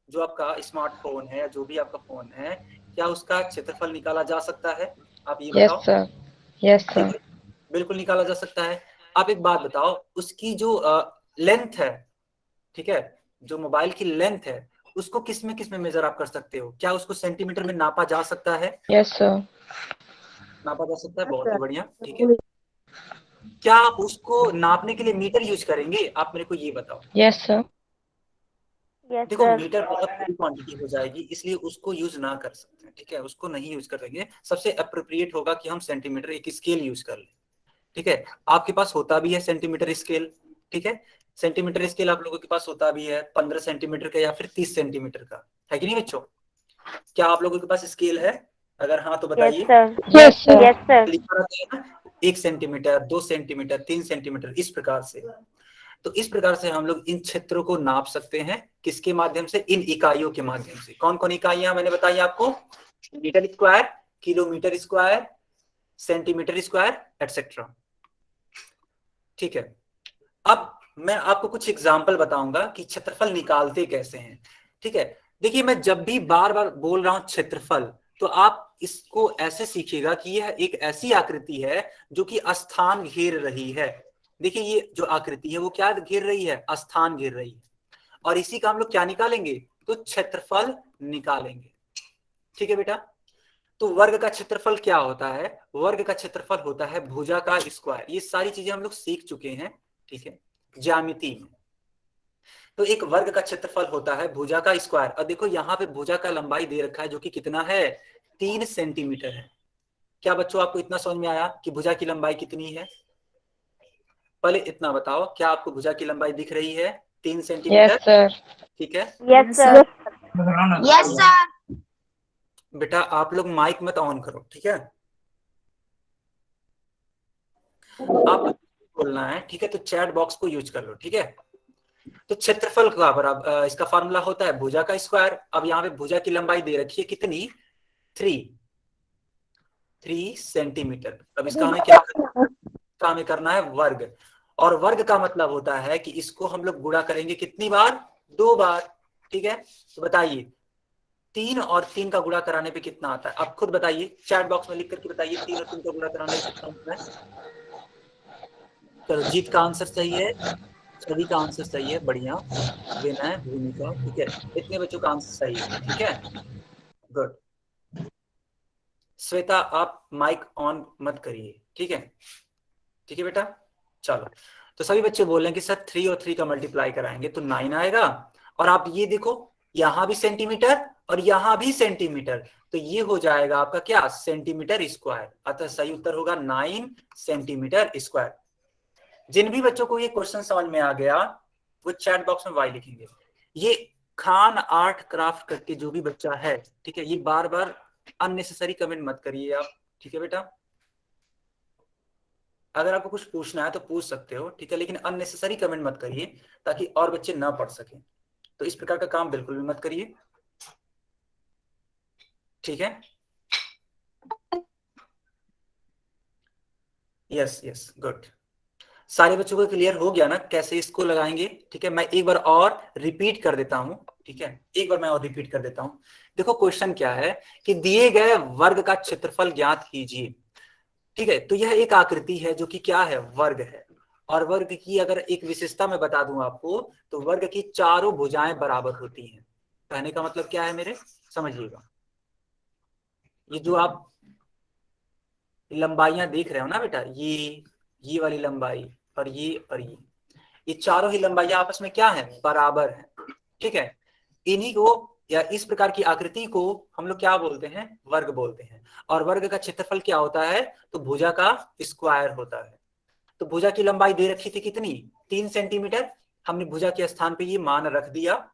जो आपका स्मार्टफोन है, जो भी आपका फोन है, क्या उसका क्षेत्रफल निकाला जा सकता है? आप ये यस बताओ। सर। Yes sir. बिल्कुल निकाला जा सकता है। आप एक बात बताओ, उसकी जो लेंथ है, ठीक है, जो मोबाइल की लेंथ है, उसको किस में मेजर आप कर सकते हो? क्या उसको सेंटीमीटर में नापा जा सकता है? Yes sir. नापा जा सकता है, बहुत ही बढ़िया, ठीक है। क्या आप उसको नापने के लिए मीटर यूज करेंगे? आप मेरे को ये बताओ। Yes sir. देखो मीटर बहुत बड़ी क्वांटिटी हो जाएगी, इसलिए उसको यूज ना कर सकते हैं, ठीक है, उसको नहीं यूज करेंगे। सबसे अप्रोप्रिएट होगा कि हम सेंटीमीटर एक स्केल यूज कर लें, ठीक है। आपके पास होता भी है सेंटीमीटर स्केल, ठीक है, सेंटीमीटर स्केल आप लोगों के पास होता भी है 15 सेंटीमीटर का या फिर 30 सेंटीमीटर का, है कि नहीं बच्चों? क्या आप लोगों के पास स्केल है? अगर हाँ तो बताइए। Yes sir. लिखा रहता है ना, 1 सेंटीमीटर, 2 सेंटीमीटर, 3 सेंटीमीटर, इस प्रकार से। तो इस प्रकार से हम लोग इन क्षेत्रों को नाप सकते हैं, किसके माध्यम से? इन इकाइयों के माध्यम से। कौन कौन इकाइयां मैंने बताई आपको? Metre square, kilometre square, centimetre square, etcetera. ठीक है, अब मैं आपको कुछ एग्जाम्पल बताऊंगा कि क्षेत्रफल निकालते कैसे हैं। ठीक है, देखिए मैं जब भी बार बार बोल रहा हूं क्षेत्रफल, तो आप इसको ऐसे सीखिएगा कि यह एक ऐसी आकृति है जो कि स्थान घेर रही है। देखिए ये जो आकृति है वो क्या घेर रही है? स्थान घेर रही है। और इसी का हम लोग क्या निकालेंगे? तो क्षेत्रफल निकालेंगे। ठीक है बेटा, तो वर्ग का क्षेत्रफल क्या होता है? वर्ग का क्षेत्रफल होता है भुजा का स्क्वायर। ये सारी चीजें हम लोग सीख चुके हैं, ठीक है, ज्यामिति में। तो एक वर्ग का क्षेत्रफल होता है भुजा का स्क्वायर। और देखो यहाँ पे भुजा का लंबाई दे रखा है जो कि कितना है? 3 सेंटीमीटर है। क्या बच्चों आपको इतना समझ में आया कि भुजा की लंबाई कितनी है? पहले इतना बताओ, क्या आपको भुजा की लंबाई दिख रही है? 3 सेंटीमीटर। Yes sir. ठीक है यस सर। Yes sir. बेटा, आप लोग माइक मत ऑन करो, ठीक है? आप बोलना है, ठीक है? तो चैट बॉक्स को यूज कर लो, ठीक है? तो क्षेत्रफल का बराबर इसका फॉर्मूला होता है भुजा का स्क्वायर। अब यहाँ पे भुजा की लंबाई दे रखी है कितनी? 3 सेंटीमीटर। अब इसका हमें करना है वर्ग। और वर्ग का मतलब होता है कि इसको हम लोग गुणा करेंगे कितनी बार? 2 बार। ठीक है, तो बताइए 3 और 3 का गुणा कराने पे कितना आता है? आप खुद बताइए, चैट बॉक्स में लिख करके बताइए 3 और 3 का गुणा कराने पे कितना आता है? चलो, जीत का आंसर सही है, सभी का आंसर सही है, बढ़िया। विनय, भूमिका, ठीक है, इतने बच्चों का आंसर सही है, ठीक है, गुड। श्वेता, आप माइक ऑन मत करिए, ठीक है? ठीक है बेटा, चलो। तो सभी बच्चे बोल रहे हैं कि सर 3 और 3 का मल्टीप्लाई कराएंगे तो 9 आएगा। और आप ये देखो, यहां भी सेंटीमीटर और यहां भी सेंटीमीटर, तो ये हो जाएगा आपका क्या? Centimetre square. अतः सही उत्तर होगा 9 सेंटीमीटर स्क्वायर। जिन भी बच्चों को ये क्वेश्चन समझ में आ गया वो चैट बॉक्स में वाई लिखेंगे। ये खान आर्ट क्राफ्ट करके जो भी बच्चा है, ठीक है, ये बार बार अननेसेसरी कमेंट मत करिए आप, ठीक है बेटा? अगर आपको कुछ पूछना है तो पूछ सकते हो, ठीक है, लेकिन अननेसेसरी कमेंट मत करिए ताकि और बच्चे ना पढ़ सकें। तो इस प्रकार का काम बिल्कुल भी मत करिए, ठीक है? Yes yes, good. सारे बच्चों को क्लियर हो गया ना कैसे इसको लगाएंगे? ठीक है, मैं एक बार और रिपीट कर देता हूं, ठीक है, एक बार मैं और रिपीट कर देता हूं। देखो क्वेश्चन क्या है कि दिए गए वर्ग का क्षेत्रफल ज्ञात कीजिए। ठीक है, तो यह एक आकृति है जो कि क्या है? वर्ग है। और वर्ग की अगर एक विशेषता मैं बता दूं आपको, तो वर्ग की चारों भुजाएं बराबर होती हैं। कहने का मतलब क्या है मेरे? समझिएगा, ये जो आप लंबाइयां देख रहे हो ना बेटा, ये वाली लंबाई और ये चारों ही लंबाइयां आपस में क्या है? बराबर है। ठीक है, इन्हीं को या इस प्रकार की आकृति को हम लोग क्या बोलते हैं? वर्ग बोलते हैं। और वर्ग का क्षेत्रफल क्या होता है? तो भुजा का स्क्वायर होता है। तो भुजा की लंबाई दे रखी थी कितनी? 3 सेंटीमीटर। हमने भुजा के स्थान पे ये मान रख दिया,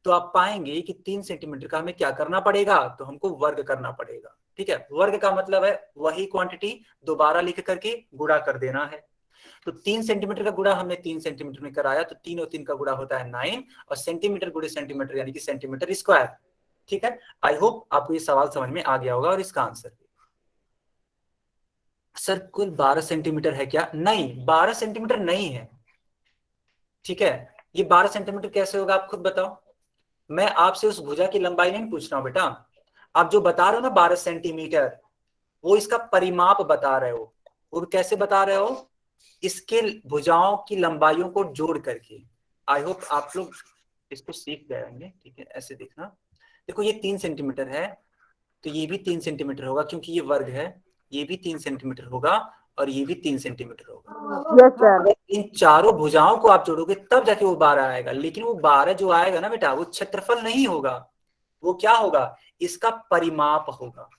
तो आप पाएंगे कि 3 सेंटीमीटर का हमें क्या करना पड़ेगा? तो हमको वर्ग करना पड़ेगा। ठीक है, वर्ग का मतलब है वही क्वांटिटी दोबारा लिख करके गुणा कर देना है। तो 3 सेंटीमीटर का गुणा हमने 3 सेंटीमीटर में कराया, तो 3 और 3 का गुणा होता है 9, और सेंटीमीटर गुणे सेंटीमीटर यानी कि सेंटीमीटर स्क्वायर। ठीक है, आई होप आपको ये सवाल समझ में आ गया होगा और इसका आंसर भी। सर कुल 12 सेंटीमीटर है क्या? नहीं, 12 सेंटीमीटर नहीं है। ठीक है, ये 12 सेंटीमीटर कैसे होगा आप खुद बताओ। मैं आपसे उस भुजा की लंबाई नहीं पूछ रहा हूं बेटा, आप जो बता रहे हो ना 12 सेंटीमीटर, वो इसका परिमाप बता रहे हो। वो कैसे बता रहे हो? इसके भुजाओं की लंबाइयों को जोड़ करके। आई होप आप लोग इसको सीख गए होंगे। ठीक है, ऐसे देखना, देखो ये 3 सेंटीमीटर है, तो ये भी 3 सेंटीमीटर होगा क्योंकि ये वर्ग है। ये भी 3 सेंटीमीटर होगा और ये भी 3 सेंटीमीटर होगा। Yes sir. इन चारों भुजाओं को आप जोड़ोगे तब जाके वो 12 आएगा। लेकिन वो 12 जो आएगा ना बेटा, वो क्षेत्रफल नहीं होगा, वो क्या होगा? इसका परिमाप होगा।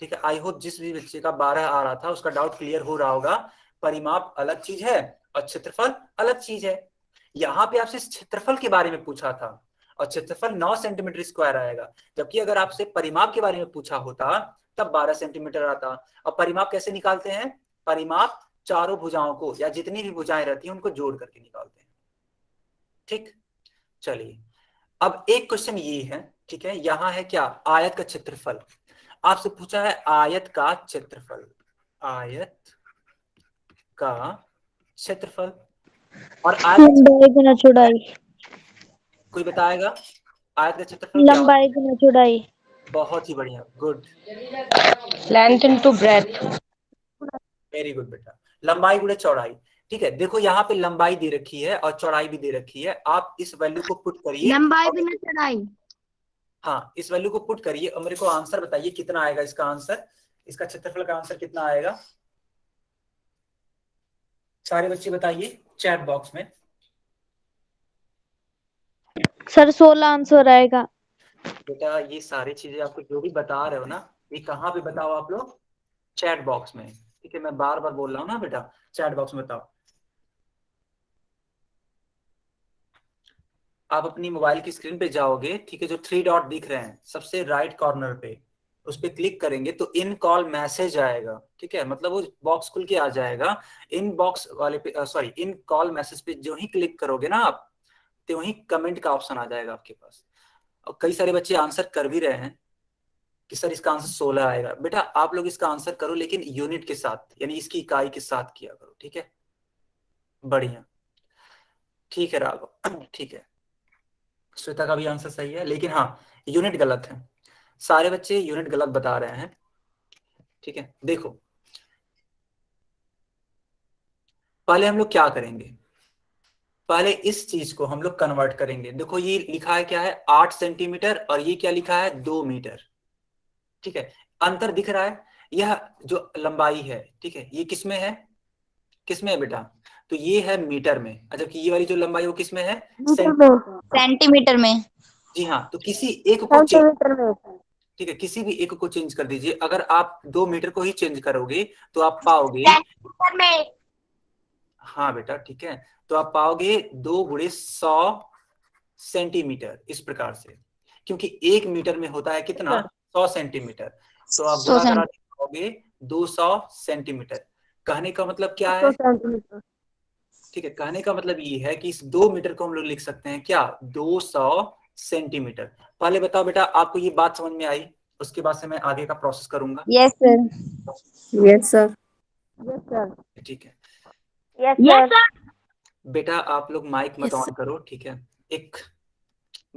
ठीक है, आई होप जिस भी बच्चे का 12 आ रहा था उसका डाउट क्लियर हो रहा होगा। परिमाप अलग चीज है और क्षेत्रफल अलग चीज है। यहाँ पे आपसे क्षेत्रफल के बारे में पूछा था और क्षेत्रफल 9 सेंटीमीटर स्क्वायर आएगा, जबकि अगर आपसे परिमाप के बारे में पूछा होता तब 12 सेंटीमीटर आता। और परिमाप कैसे निकालते हैं? परिमाप चारों भुजाओं को या जितनी भी भुजाएं रहती हैं उनको जोड़ करके निकालते हैं। ठीक, चलिए अब एक क्वेश्चन ये है, ठीक है, यहाँ है क्या, आयत का क्षेत्रफल। आपसे पूछा है आयत का क्षेत्रफल, आयत का क्षेत्रफल। और आयत लंबाई गुना चौड़ाई। कोई बताएगा आयत का क्षेत्रफल क्या होता लंबाई गुना चौड़ाई। है? बहुत ही बढ़िया, good, length into breadth. Very good बेटा, लंबाई गुणे चौड़ाई। ठीक है, देखो यहाँ पे लंबाई दे रखी है और चौड़ाई भी दे रखी है, आप इस वैल्यू को पुट करिए। लंबाई बिना चौड़ाई। हाँ, इस वैल्यू को पुट करिए और मेरे को आंसर बताइए कितना आएगा इसका आंसर, इसका क्षेत्रफल का आंसर कितना आएगा। सारे बच्चे बताइए चैट बॉक्स में। सर 16 आंसर आएगा। बेटा ये सारी चीजें आपको जो भी बता रहे हो ना, ये कहाँ पे बताओ आप लोग, चैट बॉक्स में। ठीक है, मैं बार बार बोल रहा हूँ ना बेटा, चैट बॉक्स में बताओ। आप अपनी मोबाइल की स्क्रीन पे जाओगे, ठीक है, जो 3 डॉट दिख रहे हैं सबसे राइट कॉर्नर पे, उस पर क्लिक करेंगे तो इन कॉल मैसेज आएगा। ठीक है, मतलब वो बॉक्स खुल के आ जाएगा। इन बॉक्स वाले पे, सॉरी, इन कॉल मैसेज पे जो ही क्लिक करोगे ना आप, तो वही कमेंट का ऑप्शन आ जाएगा आपके पास। और कई सारे बच्चे आंसर कर भी रहे हैं कि सर इसका आंसर 16 आएगा। बेटा आप लोग इसका आंसर करो लेकिन यूनिट के साथ, यानी इसकी इकाई के साथ किया करो। ठीक है, बढ़िया, ठीक है राघव, ठीक है, श्वेता का भी आंसर सही है, लेकिन हाँ यूनिट गलत है, सारे बच्चे यूनिट गलत बता रहे हैं। ठीक है, देखो पहले हम लोग क्या करेंगे, पहले इस चीज को हम लोग कन्वर्ट करेंगे। देखो ये लिखा है क्या है, 8 सेंटीमीटर, और ये क्या लिखा है, 2 मीटर। ठीक है, अंतर दिख रहा है, यह जो लंबाई है, ठीक है, ये किसमें है, किसमें है बेटा, तो ये है मीटर में, जबकि ये वाली जो लंबाई वो किसमें है, सेंटीमीटर में। जी हाँ, तो किसी एक को चेंज, सेंटीमीटर में। ठीक है, किसी भी एक को चेंज कर दीजिए। अगर आप 2 मीटर को ही चेंज करोगे तो आप पाओगे, सेंटीमीटर में। हाँ बेटा ठीक है, तो आप पाओगे 2 गुणे 100 सेंटीमीटर, इस प्रकार से, क्योंकि 1 मीटर में होता है कितना, 100 सेंटीमीटर, तो आप 100 गुणा करा पाओगे 200 सेंटीमीटर। कहने का मतलब क्या है, 100 सेंटीमीटर। ठीक है, कहने का मतलब ये है कि इस 2 मीटर को हम लोग लिख सकते हैं क्या, 200 सेंटीमीटर। पहले बताओ बेटा आपको ये बात समझ में आई, उसके बाद से मैं आगे का प्रोसेस करूंगा। Yes sir. Yes sir. Yes sir. ठीक है यस यस सर। सर। बेटा आप लोग माइक मत Yes, ऑन करो, ठीक है, एक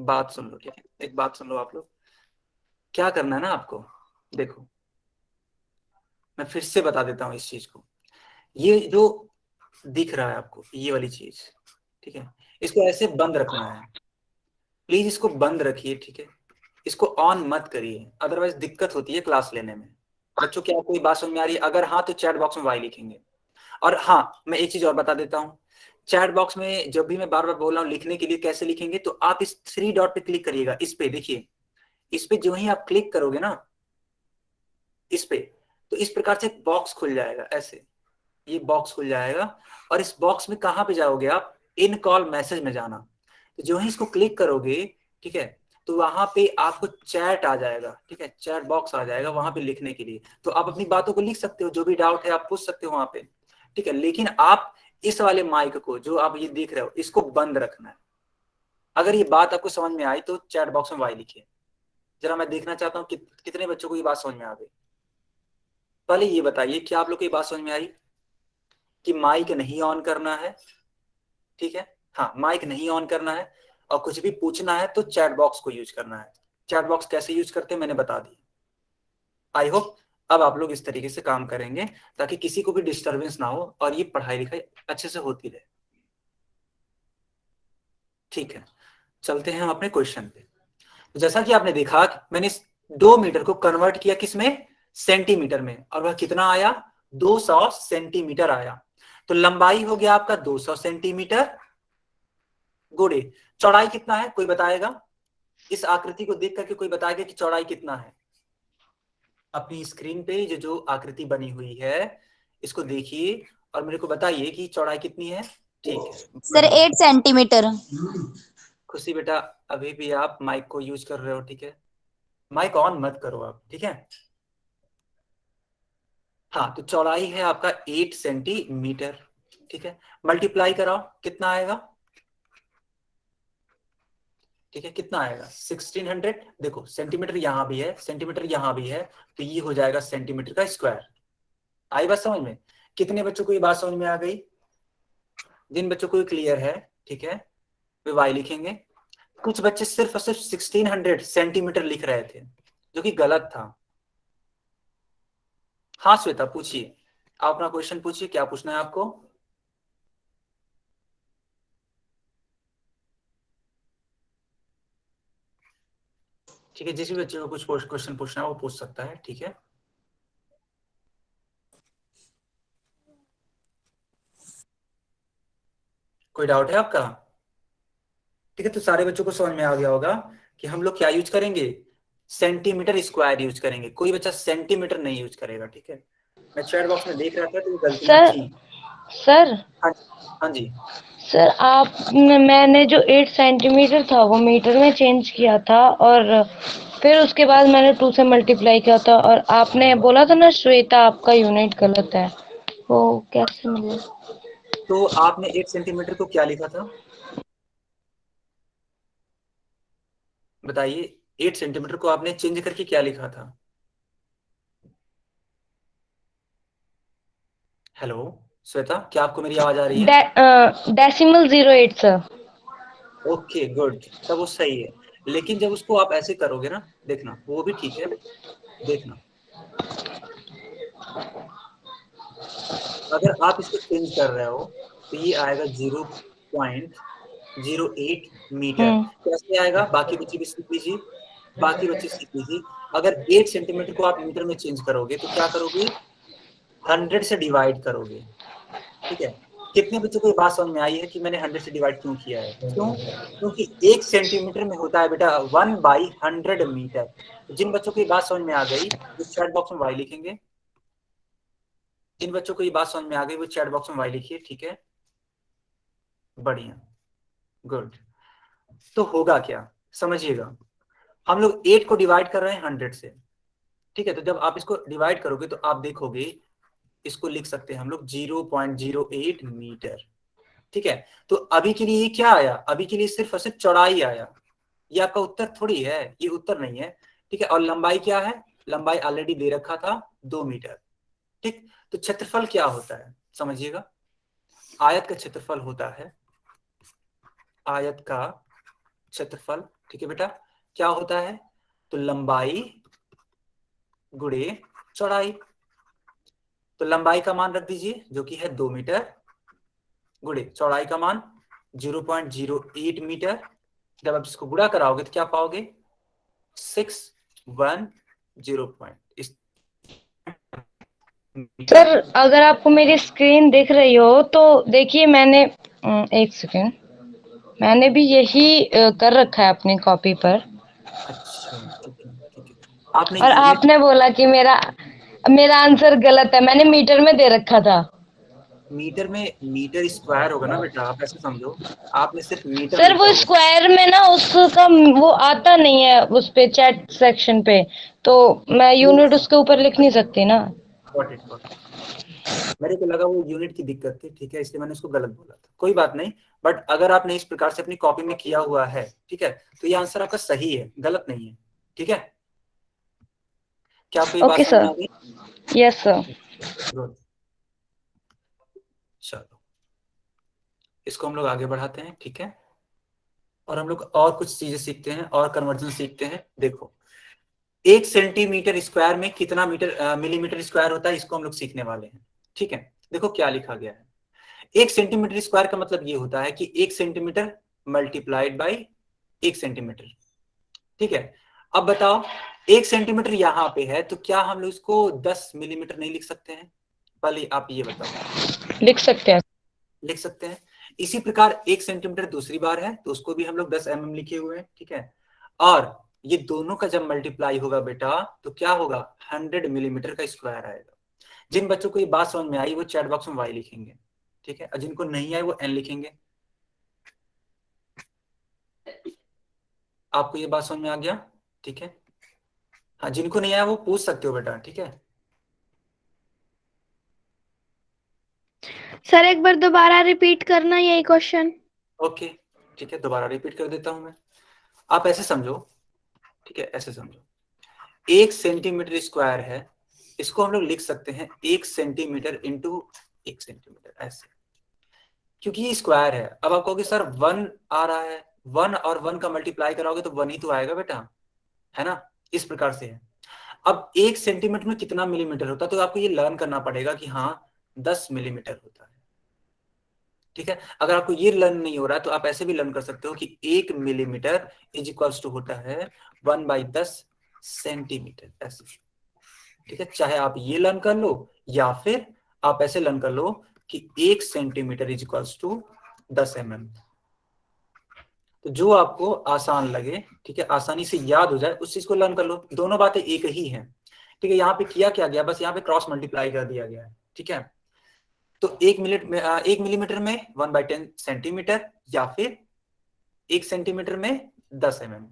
बात सुन लो, ठीक है, एक बात सुन लो आप लोग, क्या करना है ना आपको, देखो मैं फिर से बता देता हूँ इस चीज को, ये जो दिख रहा है आपको ये वाली चीज, ठीक है, इसको ऐसे बंद रखना है, प्लीज इसको बंद रखिए। ठीक है, इसको ऑन मत करिए, अदरवाइज दिक्कत होती है क्लास लेने में। बच्चों क्या कोई बात समझ में आ रही है, अगर हाँ तो चैट बॉक्स में वाई लिखेंगे। और हाँ मैं एक चीज और बता देता हूँ, चैट बॉक्स में जब भी मैं बार बार बोल रहा हूँ लिखने के लिए कैसे लिखेंगे, तो आप इस 3 डॉट पे क्लिक करिएगा, इस पे देखिए, इस पे जो ही आप क्लिक करोगे ना, इस पे, तो इस प्रकार से एक बॉक्स खुल जाएगा, ऐसे ये बॉक्स खुल जाएगा, और इस बॉक्स में कहाँ पे जाओगे आप, इन कॉल मैसेज में जाना, तो जो ही इसको क्लिक करोगे, ठीक है, तो वहां पे आपको चैट आ जाएगा, ठीक है, चैट बॉक्स आ जाएगा वहां पे लिखने के लिए, तो आप अपनी बातों को लिख सकते हो, जो भी डाउट है आप पूछ सकते हो वहां पे। ठीक है, लेकिन आप इस वाले माइक को जो आप ये देख रहे हो इसको बंद रखना है। अगर ये बात आपको समझ में आई तो चैट बॉक्स में वाई लिखिए, जरा मैं देखना चाहता हूँ कितने बच्चों को ये बात समझ में आ गई। पहले ये बताइए कि आप लोग को ये बात समझ में आई कि माइक नहीं ऑन करना है, ठीक है, हाँ माइक नहीं ऑन करना है, और कुछ भी पूछना है तो चैट बॉक्स को यूज करना है। चैट बॉक्स कैसे यूज करते हैं मैंने बता दिया। आई होप अब आप लोग इस तरीके से काम करेंगे ताकि किसी को भी डिस्टरबेंस ना हो और ये पढ़ाई लिखाई अच्छे से होती रहे। ठीक है, चलते हैं हम अपने क्वेश्चन पे। तो जैसा कि आपने देखा मैंने इस 2 मीटर को कन्वर्ट किया किसमें, सेंटीमीटर में, और वह कितना आया, 200 सेंटीमीटर आया। तो लंबाई हो गया आपका 200 सेंटीमीटर, गुणे चौड़ाई कितना है, कोई बताएगा, इस आकृति को देख करके कोई बताएगा कि चौड़ाई कितना है। अपनी स्क्रीन पे जो आकृति बनी हुई है इसको देखिए और मेरे को बताइए कि चौड़ाई कितनी है। ठीक है सर 8 सेंटीमीटर। खुशी बेटा अभी भी आप माइक को यूज कर रहे हो, ठीक है, माइक ऑन मत करो आप, ठीक है। हाँ, तो चौड़ाई है आपका 8 सेंटीमीटर, ठीक है। मल्टीप्लाई कराओ, कितना आएगा, ठीक है, कितना आएगा 1600। देखो सेंटीमीटर यहाँ भी है, सेंटीमीटर यहाँ भी है, तो ये हो जाएगा सेंटीमीटर का स्क्वायर। आई बात समझ में? कितने बच्चों को ये बात समझ में आ गई? जिन बच्चों को क्लियर है, ठीक है, वे वाई लिखेंगे। कुछ बच्चे सिर्फ और सिर्फ 1600 सेंटीमीटर लिख रहे थे, जो कि गलत था। हाँ श्वेता पूछिए, आप अपना क्वेश्चन पूछिए, क्या पूछना है आपको? ठीक है, जिस भी बच्चे को कुछ क्वेश्चन पूछना है वो पूछ सकता है, ठीक है। कोई डाउट है आपका? ठीक है, तो सारे बच्चों को समझ में आ गया होगा कि हम लोग क्या यूज करेंगे, सेंटीमीटर स्क्वायर यूज करेंगे। कोई बच्चा सेंटीमीटर नहीं यूज करेगा, ठीक है। मैं चैट बॉक्स में देख रहा था तो ये गलतियां सर थी। सर हाँ हाँ जी, सर आप मैंने जो 8 सेंटीमीटर था वो मीटर में चेंज किया था, और फिर उसके बाद मैंने 2 से मल्टीप्लाई किया था, और आपने बोला था ना श्वेता आपका यूनिट गलत है, वो कैसे मिला? तो आपने 8 सेंटीमीटर को क्या लिखा था बताइए? 8 सेंटीमीटर को आपने चेंज करके क्या लिखा था? हेलो श्वेता, क्या आपको मेरी आवाज आ रही है? Decimal 08 sir. ओके गुड, तब वो सही है। लेकिन जब उसको आप ऐसे करोगे ना, देखना वो भी ठीक है। देखना, अगर आप इसको चेंज कर रहे हो तो ये आएगा 0.08 मीटर। कैसे आएगा, बाकी बच्चे भी सीख लीजिए, बाकी बच्चे सीख लीजिए। अगर 8 सेंटीमीटर को आप मीटर में चेंज करोगे तो क्या करोगे, 100 से डिवाइड करोगे, ठीक है। कितने बच्चों को ये बात समझ में आई है कि मैंने 100 से डिवाइड क्यों किया है? क्यों? क्योंकि 1 सेंटीमीटर में होता है बेटा 1/100 मीटर। जिन बच्चों को ये बात समझ में आ गई वो चैट बॉक्स में वाई लिखेंगे। जिन बच्चों को ये बात समझ में आ गई वो चैट बॉक्स में वाई लिखिए, ठीक है, बढ़िया, गुड। तो होगा क्या, समझिएगा, हम लोग 8 को डिवाइड कर रहे हैं 100 से, ठीक है। तो जब आप इसको डिवाइड करोगे तो आप देखोगे, इसको लिख सकते हैं हम लोग 0.08 मीटर, ठीक है। तो अभी के लिए ये क्या आया, अभी के लिए सिर्फ और सिर्फ चौड़ाई आया, ये आपका उत्तर थोड़ी है, ये उत्तर नहीं है, ठीक है। और लंबाई क्या है, लंबाई ऑलरेडी दे रखा था 2 मीटर, ठीक। तो क्षेत्रफल क्या होता है समझिएगा, आयत का क्षेत्रफल होता है, आयत का क्षेत्रफल, ठीक है बेटा, क्या होता है, तो लंबाई गुणे चौड़ाई। तो लंबाई का मान रख दीजिए जो कि है 2 मीटर, गुणे चौड़ाई का मान 0.08 मीटर। जब आप इसको गुणा कराओगे तो क्या पाओगे, 610 पॉइंट। सर अगर आपको मेरी स्क्रीन दिख रही हो तो देखिए, मैंने एक सेकेंड, मैंने भी यही कर रखा है अपनी कॉपी पर। अच्छा ठीक है, ठीक है। आपने और यूनिट, आपने बोला कि मेरा मेरा आंसर गलत है, मैंने मीटर में दे रखा था। मीटर में, मीटर स्क्वायर होगा ना बेटा, आप ऐसे समझो, आपने सिर्फ मीटर सर लिखा वो हुआ। स्क्वायर में ना उसका वो आता नहीं है उस पे चैट सेक्शन पे, तो मैं यूनिट उसके ऊपर लिख नहीं सकती ना। Got it, got it. मेरे को लगा वो यूनिट की दिक्कत थी, ठीक है, इसलिए मैंने उसको गलत बोला था, कोई बात नहीं। बट अगर आपने इस प्रकार से अपनी कॉपी में किया हुआ है, ठीक है, तो ये आंसर आपका सही है, गलत नहीं है, ठीक है। क्या आपको ये बात ओके समझ में सर, आ गई? Yes sir. गुड, चलो इसको हम लोग आगे बढ़ाते हैं, ठीक है। और हम लोग और कुछ चीजें सीखते हैं और कन्वर्जन सीखते हैं। देखो 1 सेंटीमीटर स्क्वायर में कितना मीटर मिलीमीटर स्क्वायर होता है, इसको हम लोग सीखने वाले हैं, ठीक है। देखो क्या लिखा गया है, 1 सेंटीमीटर स्क्वायर का मतलब ये होता है कि 1 सेंटीमीटर मल्टीप्लाइड बाई 1 सेंटीमीटर, ठीक है। अब बताओ 1 सेंटीमीटर यहाँ पे है तो क्या हम लोग इसको 10 मिलीमीटर नहीं लिख सकते हैं? पहले आप ये बताओ। लिख सकते हैं। लिख सकते हैं। इसी प्रकार 1 सेंटीमीटर दूसरी बार है तो उसको भी हम लोग 10 mm लिखे हुए हैं, ठीक है। और ये दोनों का जब मल्टीप्लाई होगा बेटा तो क्या होगा, 100 मिलीमीटर का स्क्वायर आएगा। जिन बच्चों को ये बात समझ में आई वो चैट बॉक्स में वाई लिखेंगे, ठीक है, और जिनको नहीं आई वो एन लिखेंगे। आपको ये बात समझ में आ गया, ठीक है। हाँ, जिनको नहीं आया वो पूछ सकते हो बेटा, ठीक है। सर एक बार दोबारा रिपीट करना यही क्वेश्चन। ओके ठीक है, दोबारा रिपीट कर देता हूं मैं। आप ऐसे समझो, ठीक है, ऐसे समझो, 1 सेंटीमीटर स्क्वायर है, इसको हम लोग लिख सकते हैं 1 सेंटीमीटर इंटू 1 सेंटीमीटर, ऐसे, क्योंकि ये स्क्वायर है। अब आप कहोगे सर 1 आ रहा है, 1 और 1 का मल्टीप्लाई कराओगे तो 1 ही तो आएगा बेटा, है ना, इस प्रकार से है। अब 1 सेंटीमीटर में कितना मिलीमीटर होता है, तो आपको ये लर्न करना पड़ेगा कि हाँ 10 मिलीमीटर होता है, ठीक है। अगर आपको ये लर्न नहीं हो रहा है तो आप ऐसे भी लर्न कर सकते हो कि 1 मिलीमीटर इज इक्वल्स टू होता है 1/10 सेंटीमीटर, ऐसे, ठीक है। चाहे आप ये लर्न कर लो या फिर आप ऐसे लर्न कर लो कि 1 centimetre is equals to 10 mm। तो जो आपको आसान लगे, ठीक है, आसानी से याद हो जाए, उस चीज को लर्न कर लो। दोनों बातें एक ही हैं, ठीक है। यहाँ पे किया क्या गया, बस यहाँ पे क्रॉस मल्टीप्लाई कर दिया गया है, ठीक है। तो 1 मिलीमीटर में 1/10 सेंटीमीटर, या फिर 1 सेंटीमीटर में 10 mm।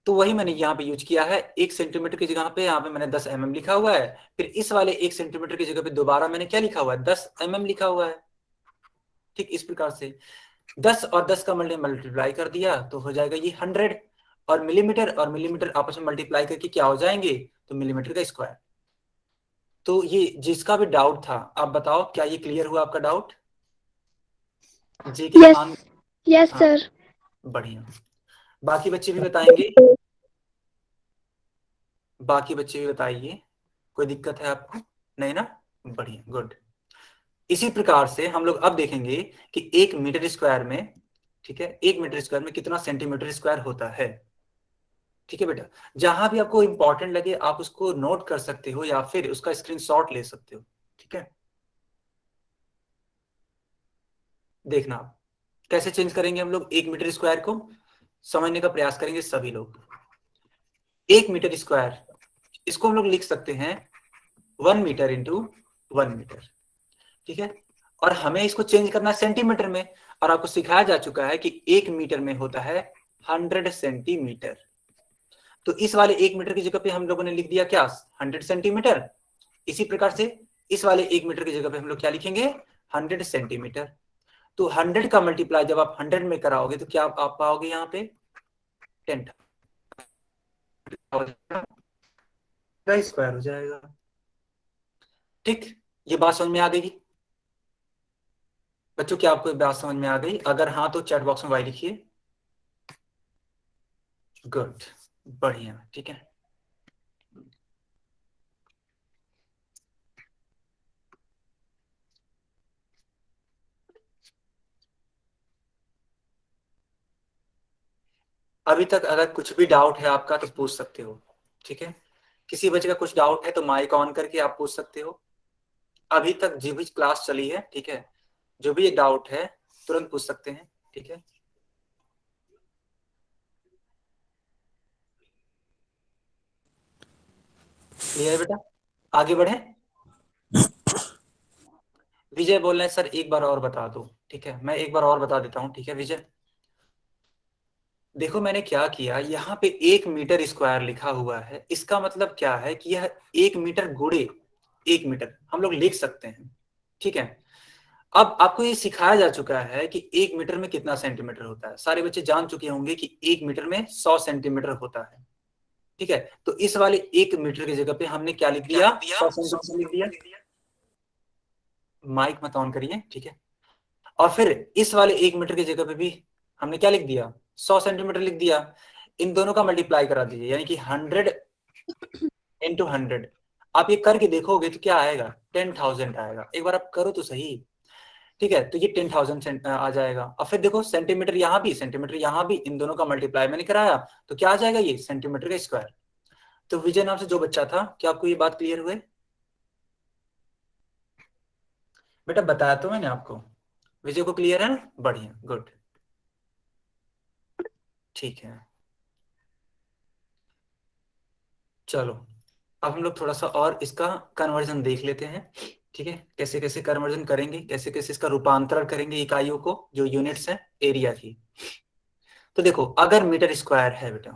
तो वही मैंने यहाँ पे यूज किया है, 1 सेंटीमीटर की जगह पे यहाँ पे मैंने 10 mm लिखा हुआ है। फिर इस वाले 1 सेंटीमीटर की जगह पे दोबारा मैंने क्या लिखा हुआ है, 10 mm लिखा हुआ है, ठीक। इस प्रकार से 10 और 10 का मल्टीप्लाई कर दिया तो हो जाएगा ये 100, और मिलीमीटर आपस में मल्टीप्लाई करके क्या हो जाएंगे, तो मिलीमीटर का स्क्वायर। तो ये जिसका भी डाउट था, आप बताओ क्या ये क्लियर हुआ आपका डाउट? जे के यस खान, यस हाँ, सर। बढ़िया। बाकी बच्चे भी बताएंगे, बाकी बच्चे भी बताइए, कोई दिक्कत है आपको? नहीं ना, बढ़िया, गुड। इसी प्रकार से हम लोग अब देखेंगे कि 1 मीटर स्क्वायर में, ठीक है, 1 मीटर स्क्वायर में कितना सेंटीमीटर स्क्वायर होता है, ठीक है बेटा। जहां भी आपको इंपॉर्टेंट लगे आप उसको नोट कर सकते हो या फिर उसका स्क्रीनशॉट ले सकते हो, ठीक है। देखना आप कैसे चेंज करेंगे, हम लोग 1 मीटर स्क्वायर को समझने का प्रयास करेंगे सभी लोग। 1 मीटर स्क्वायर, इसको हम लोग लिख सकते हैं 1 मीटर इंटू 1 मीटर, ठीक है। और हमें इसको चेंज करना है सेंटीमीटर में, और आपको सिखाया जा चुका है कि 1 मीटर में होता है 100 सेंटीमीटर। तो इस वाले 1 मीटर की जगह पे हम लोगों ने लिख दिया क्या, 100 सेंटीमीटर। इसी प्रकार से इस वाले 1 मीटर की जगह पे हम लोग क्या लिखेंगे, 100 सेंटीमीटर। तो 100 का मल्टीप्लाई जब आप 100 में कराओगे तो क्या आप पाओगे यहाँ पे 10 का स्क्वायर हो जाएगा, ठीक। ये बात समझ में आ गई बच्चों? क्या आपको बात समझ में आ गई? अगर हाँ तो चैट बॉक्स में वाई लिखिए। गुड, बढ़िया, ठीक है। अभी तक अगर कुछ भी डाउट है आपका तो पूछ सकते हो, ठीक है। किसी बच्चे का कुछ डाउट है तो माइक ऑन करके आप पूछ सकते हो। अभी तक जो भी क्लास चली है, ठीक है, जो भी डाउट है तुरंत पूछ सकते हैं, ठीक है। क्लियर है बेटा? आगे बढ़े। विजय बोल रहे हैं सर एक बार और बता दो, ठीक है, मैं एक बार और बता देता हूँ, ठीक है विजय। देखो मैंने क्या किया, यहाँ पे 1 मीटर स्क्वायर लिखा हुआ है, इसका मतलब क्या है कि यह 1 मीटर गुणे 1 मीटर हम लोग लिख सकते हैं, ठीक है। अब आपको ये सिखाया जा चुका है कि 1 मीटर में कितना सेंटीमीटर होता है। सारे बच्चे जान चुके होंगे कि 1 मीटर में 100 सेंटीमीटर होता है, ठीक है। तो इस वाले 1 मीटर की जगह पे हमने क्या लिख दिया, 100 सेंटीमीटर लिख दिया। माइक मत ऑन करिए, ठीक है। और फिर इस वाले 1 मीटर की जगह पे भी हमने क्या लिख दिया, 100 सेंटीमीटर लिख दिया। इन दोनों का मल्टीप्लाई करा दीजिए, यानी कि 100 इंटू 100। आप ये करके देखोगे तो क्या आएगा, 10,000 आएगा। एक बार आप करो तो सही, ठीक है। तो ये 10,000 आ जाएगा। और फिर देखो सेंटीमीटर यहाँ भी, सेंटीमीटर यहाँ भी, इन दोनों का मल्टीप्लाई मैंने कराया तो क्या आ जाएगा, ये सेंटीमीटर का स्क्वायर। तो विजय नाम से जो बच्चा था, क्या आपको ये बात क्लियर हुए? बेटा बताया तो मैंने आपको, विजय को क्लियर है ना, बढ़िया, गुड, ठीक है। चलो अब हम लोग थोड़ा सा और इसका कन्वर्जन देख लेते हैं, ठीक है। कैसे कैसे कन्वर्जन करेंगे, कैसे कैसे इसका रूपांतरण करेंगे इकाइयों को, जो यूनिट्स है एरिया की। तो देखो अगर मीटर स्क्वायर है बेटा,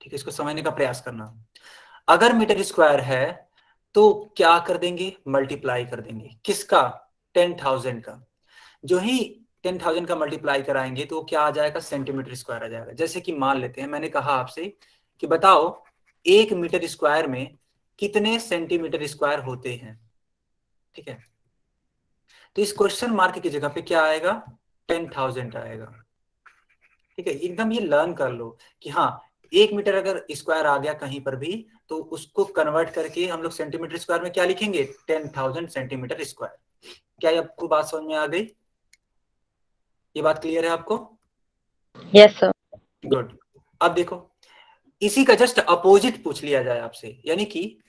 ठीक है, इसको समझने का प्रयास करना। अगर मीटर स्क्वायर है तो क्या कर देंगे, मल्टीप्लाई कर देंगे। किसका, 10,000 का। जो ही 10,000 का मल्टीप्लाई कराएंगे तो क्या आ जाएगा, सेंटीमीटर स्क्वायर आ जाएगा। जैसे कि मान लेते हैं, मैंने कहा आपसे कि बताओ 1 मीटर स्क्वायर में कितने सेंटीमीटर स्क्वायर होते हैं, ठीक है। तो इस क्वेश्चन मार्क की जगह पे क्या आएगा, 10,000 आएगा, ठीक है। एकदम ये लर्न कर लो कि हाँ 1 मीटर अगर स्क्वायर आ गया कहीं पर भी तो उसको कन्वर्ट करके हम लोग सेंटीमीटर स्क्वायर में क्या लिखेंगे, 10,000 सेंटीमीटर स्क्वायर। क्या ये आपको बात समझ में आ गई, ये बात क्लियर है आपको? Yes sir. गुड। अब देखो इसी का जस्ट अपोजिट पूछ लिया जाए आपसे, यानी कि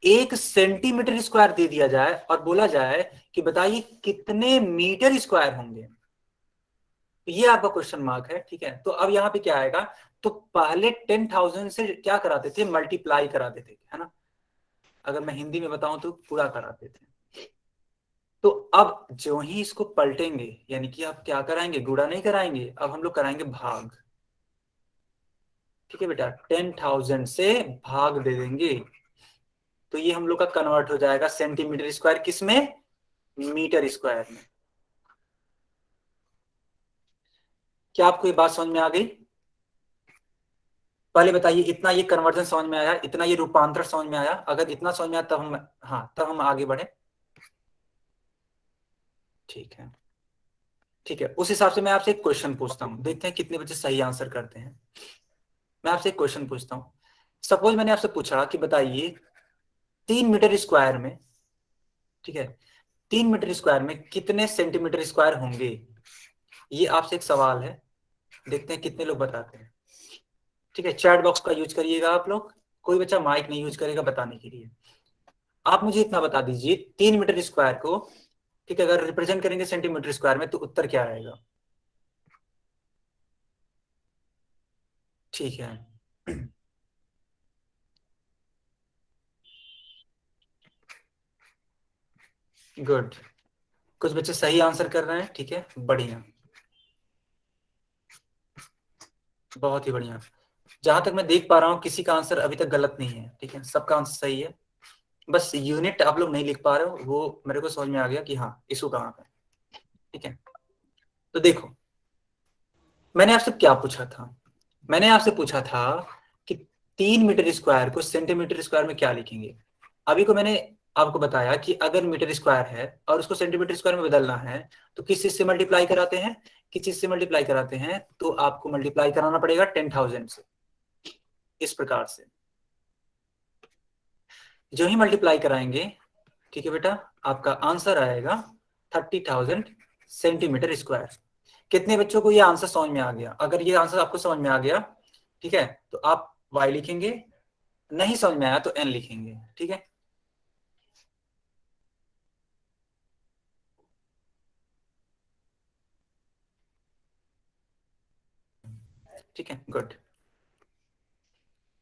1 सेंटीमीटर स्क्वायर दे दिया जाए और बोला जाए कि बताइए कितने मीटर स्क्वायर होंगे, ये आपका क्वेश्चन मार्क है, ठीक है। तो अब यहाँ पे क्या आएगा, तो पहले 10,000 से क्या कराते थे, मल्टीप्लाई कराते थे, है ना। अगर मैं हिंदी में बताऊं तो पूरा कराते थे। तो अब जो ही इसको पलटेंगे, यानी कि आप क्या कराएंगे, गुणा नहीं कराएंगे, अब हम लोग कराएंगे भाग, ठीक है बेटा। 10,000 से भाग दे देंगे तो ये हम लोग का कन्वर्ट हो जाएगा सेंटीमीटर स्क्वायर, किसमें, मीटर स्क्वायर में। क्या आपको ये बात समझ में आ गई? पहले बताइए इतना ये कन्वर्जन समझ में आया, इतना ये रूपांतर समझ में आया? अगर इतना समझ में आया तब हम, हाँ तब हम आगे बढ़े, ठीक है। ठीक है, उस हिसाब से मैं आपसे एक क्वेश्चन पूछता हूँ, देखते हैं कितने बच्चे सही आंसर करते हैं। मैं आपसे एक क्वेश्चन पूछता हूँ, सपोज मैंने आपसे पूछा कि बताइए 3 मीटर स्क्वायर में, ठीक है, 3 मीटर स्क्वायर में कितने सेंटीमीटर स्क्वायर होंगे। ये आपसे एक सवाल है, देखते हैं कितने लोग बताते हैं, ठीक है। चैट बॉक्स का यूज करिएगा आप लोग, कोई बच्चा माइक नहीं यूज करेगा बताने के लिए। आप मुझे इतना बता दीजिए 3 मीटर स्क्वायर को, ठीक है, अगर रिप्रेजेंट करेंगे सेंटीमीटर स्क्वायर में तो उत्तर क्या आएगा, ठीक है। गुड, कुछ बच्चे सही आंसर कर रहे हैं, ठीक है, बढ़िया, बहुत ही बढ़िया। जहां तक मैं देख पा रहा हूं किसी का आंसर अभी तक गलत नहीं है, ठीक है, सबका आंसर सही है। बस यूनिट आप लोग नहीं लिख पा रहे हो, वो मेरे को समझ में आ गया कि हाँ इशू कहाँ पे, ठीक है। तो देखो मैंने आपसे क्या पूछा था, मैंने आपसे पूछा था कि 3 मीटर स्क्वायर को सेंटीमीटर स्क्वायर में क्या लिखेंगे। अभी को मैंने आपको बताया कि अगर मीटर स्क्वायर है और उसको सेंटीमीटर स्क्वायर में बदलना है तो किस चीज से मल्टीप्लाई कराते हैं, किस चीज से मल्टीप्लाई कराते हैं, तो आपको मल्टीप्लाई कराना पड़ेगा 10,000 से, इस प्रकार से। जो ही मल्टीप्लाई कराएंगे, ठीक है बेटा, आपका आंसर आएगा 30,000 सेंटीमीटर स्क्वायर। कितने बच्चों को ये आंसर समझ में आ गया? अगर ये आंसर आपको समझ में आ गया, ठीक है, तो आप y लिखेंगे, नहीं समझ में आया तो n लिखेंगे, ठीक है। ठीक है, गुड।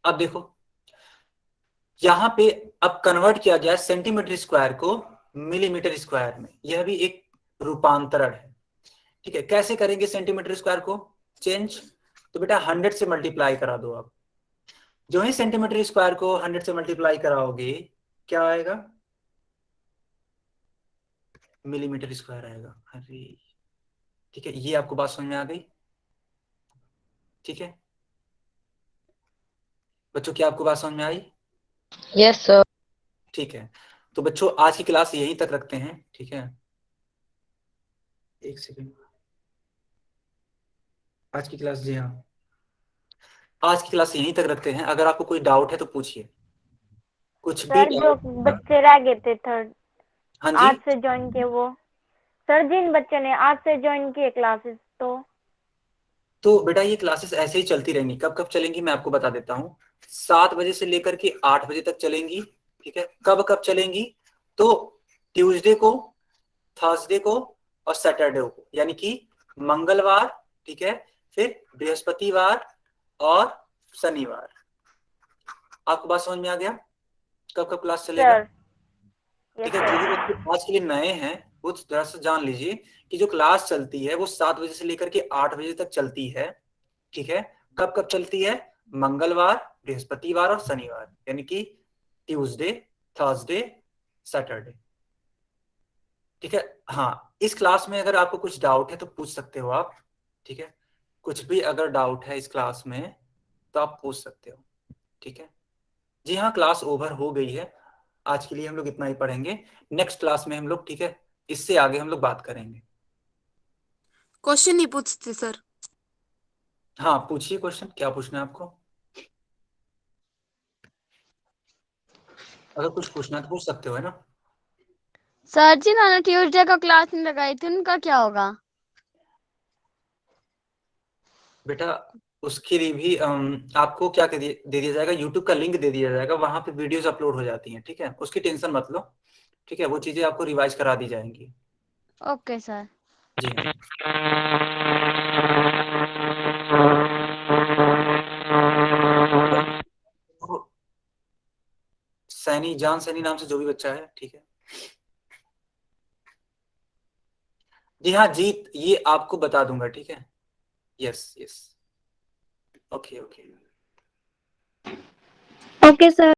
अब देखो यहां पे अब कन्वर्ट किया गया सेंटीमीटर स्क्वायर को मिलीमीटर स्क्वायर में, यह भी एक रूपांतरण है, ठीक है। कैसे करेंगे सेंटीमीटर स्क्वायर को चेंज, तो बेटा 100 से मल्टीप्लाई करा दो आप। जो ही सेंटीमीटर स्क्वायर को 100 से मल्टीप्लाई कराओगे क्या आएगा, मिलीमीटर स्क्वायर आएगा। अरे ठीक है, ये आपको बात समझ में आ गई, ठीक है बच्चों, क्या आपको बात समझ में आई? Yes sir. ठीक है, तो बच्चों आज की क्लास यहीं तक रखते हैं, ठीक है। एक सेकेंड, आज की क्लास, जी हाँ आज की क्लास यहीं तक रखते हैं। अगर आपको कोई डाउट है तो पूछिए, कुछ भी सर जो डाउट। बच्चे रह गए थे थर्ड हाँ आज जी, से ज्वाइन किए वो, सर जिन बच्चों ने आज से ज्वाइन किए क्लासेस तो बेटा ये क्लासेस ऐसे ही चलती रहेंगी। कब कब चलेंगी मैं आपको बता देता हूँ, 7 बजे से लेकर के 8 बजे तक चलेंगी, ठीक है। कब कब चलेंगी, तो ट्यूसडे को, थर्सडे को और सैटरडे को, यानी कि मंगलवार, ठीक है, फिर बृहस्पतिवार और शनिवार। आपको बात समझ में आ गया, कब कब क्लास चलेगा, सर। ठीक है। जो भी बच्चे आज के लिए नए हैं वो जरा सा जान लीजिए कि जो क्लास चलती है वो 7 बजे से लेकर के 8 बजे तक चलती है, ठीक है। कब कब चलती है, मंगलवार, बृहस्पतिवार और शनिवार, यानी कि ट्यूसडे, थर्सडे, सैटरडे। ठीक है। हाँ, इस क्लास में अगर आपको कुछ डाउट है तो पूछ सकते हो आप। ठीक है, कुछ भी अगर डाउट है इस क्लास में तो आप पूछ सकते हो। ठीक है जी। हाँ, क्लास ओवर हो गई है, आज के लिए हम लोग इतना ही पढ़ेंगे। नेक्स्ट क्लास में हम लोग, ठीक है, इससे आगे हम लोग बात करेंगे। क्वेश्चन नहीं पूछते सर? हाँ, पूछिए क्वेश्चन, क्या पूछना है आपको? अगर कुछ पूछना है तो पूछ सकते हो, है ना? सर जी मैंने ट्यूसडे का क्लास नहीं लगाई थी, उनका क्या होगा? बेटा, उसके लिए भी आपको क्या दे दिया जाएगा, यूट्यूब का लिंक दे दिया जाएगा, वहां पे वीडियोस अपलोड हो जाती हैं। ठीक है, उसकी टेंशन मत लो। ठीक है, वो चीजें आपको रिवाइज करा दी जाएंगी। Okay sir. जी हाँ। तो सैनी, जान सैनी नाम से जो भी बच्चा है, ठीक है। जी हाँ जीत, ये आपको बता दूंगा। ठीक है, yes yes, okay okay. Okay sir.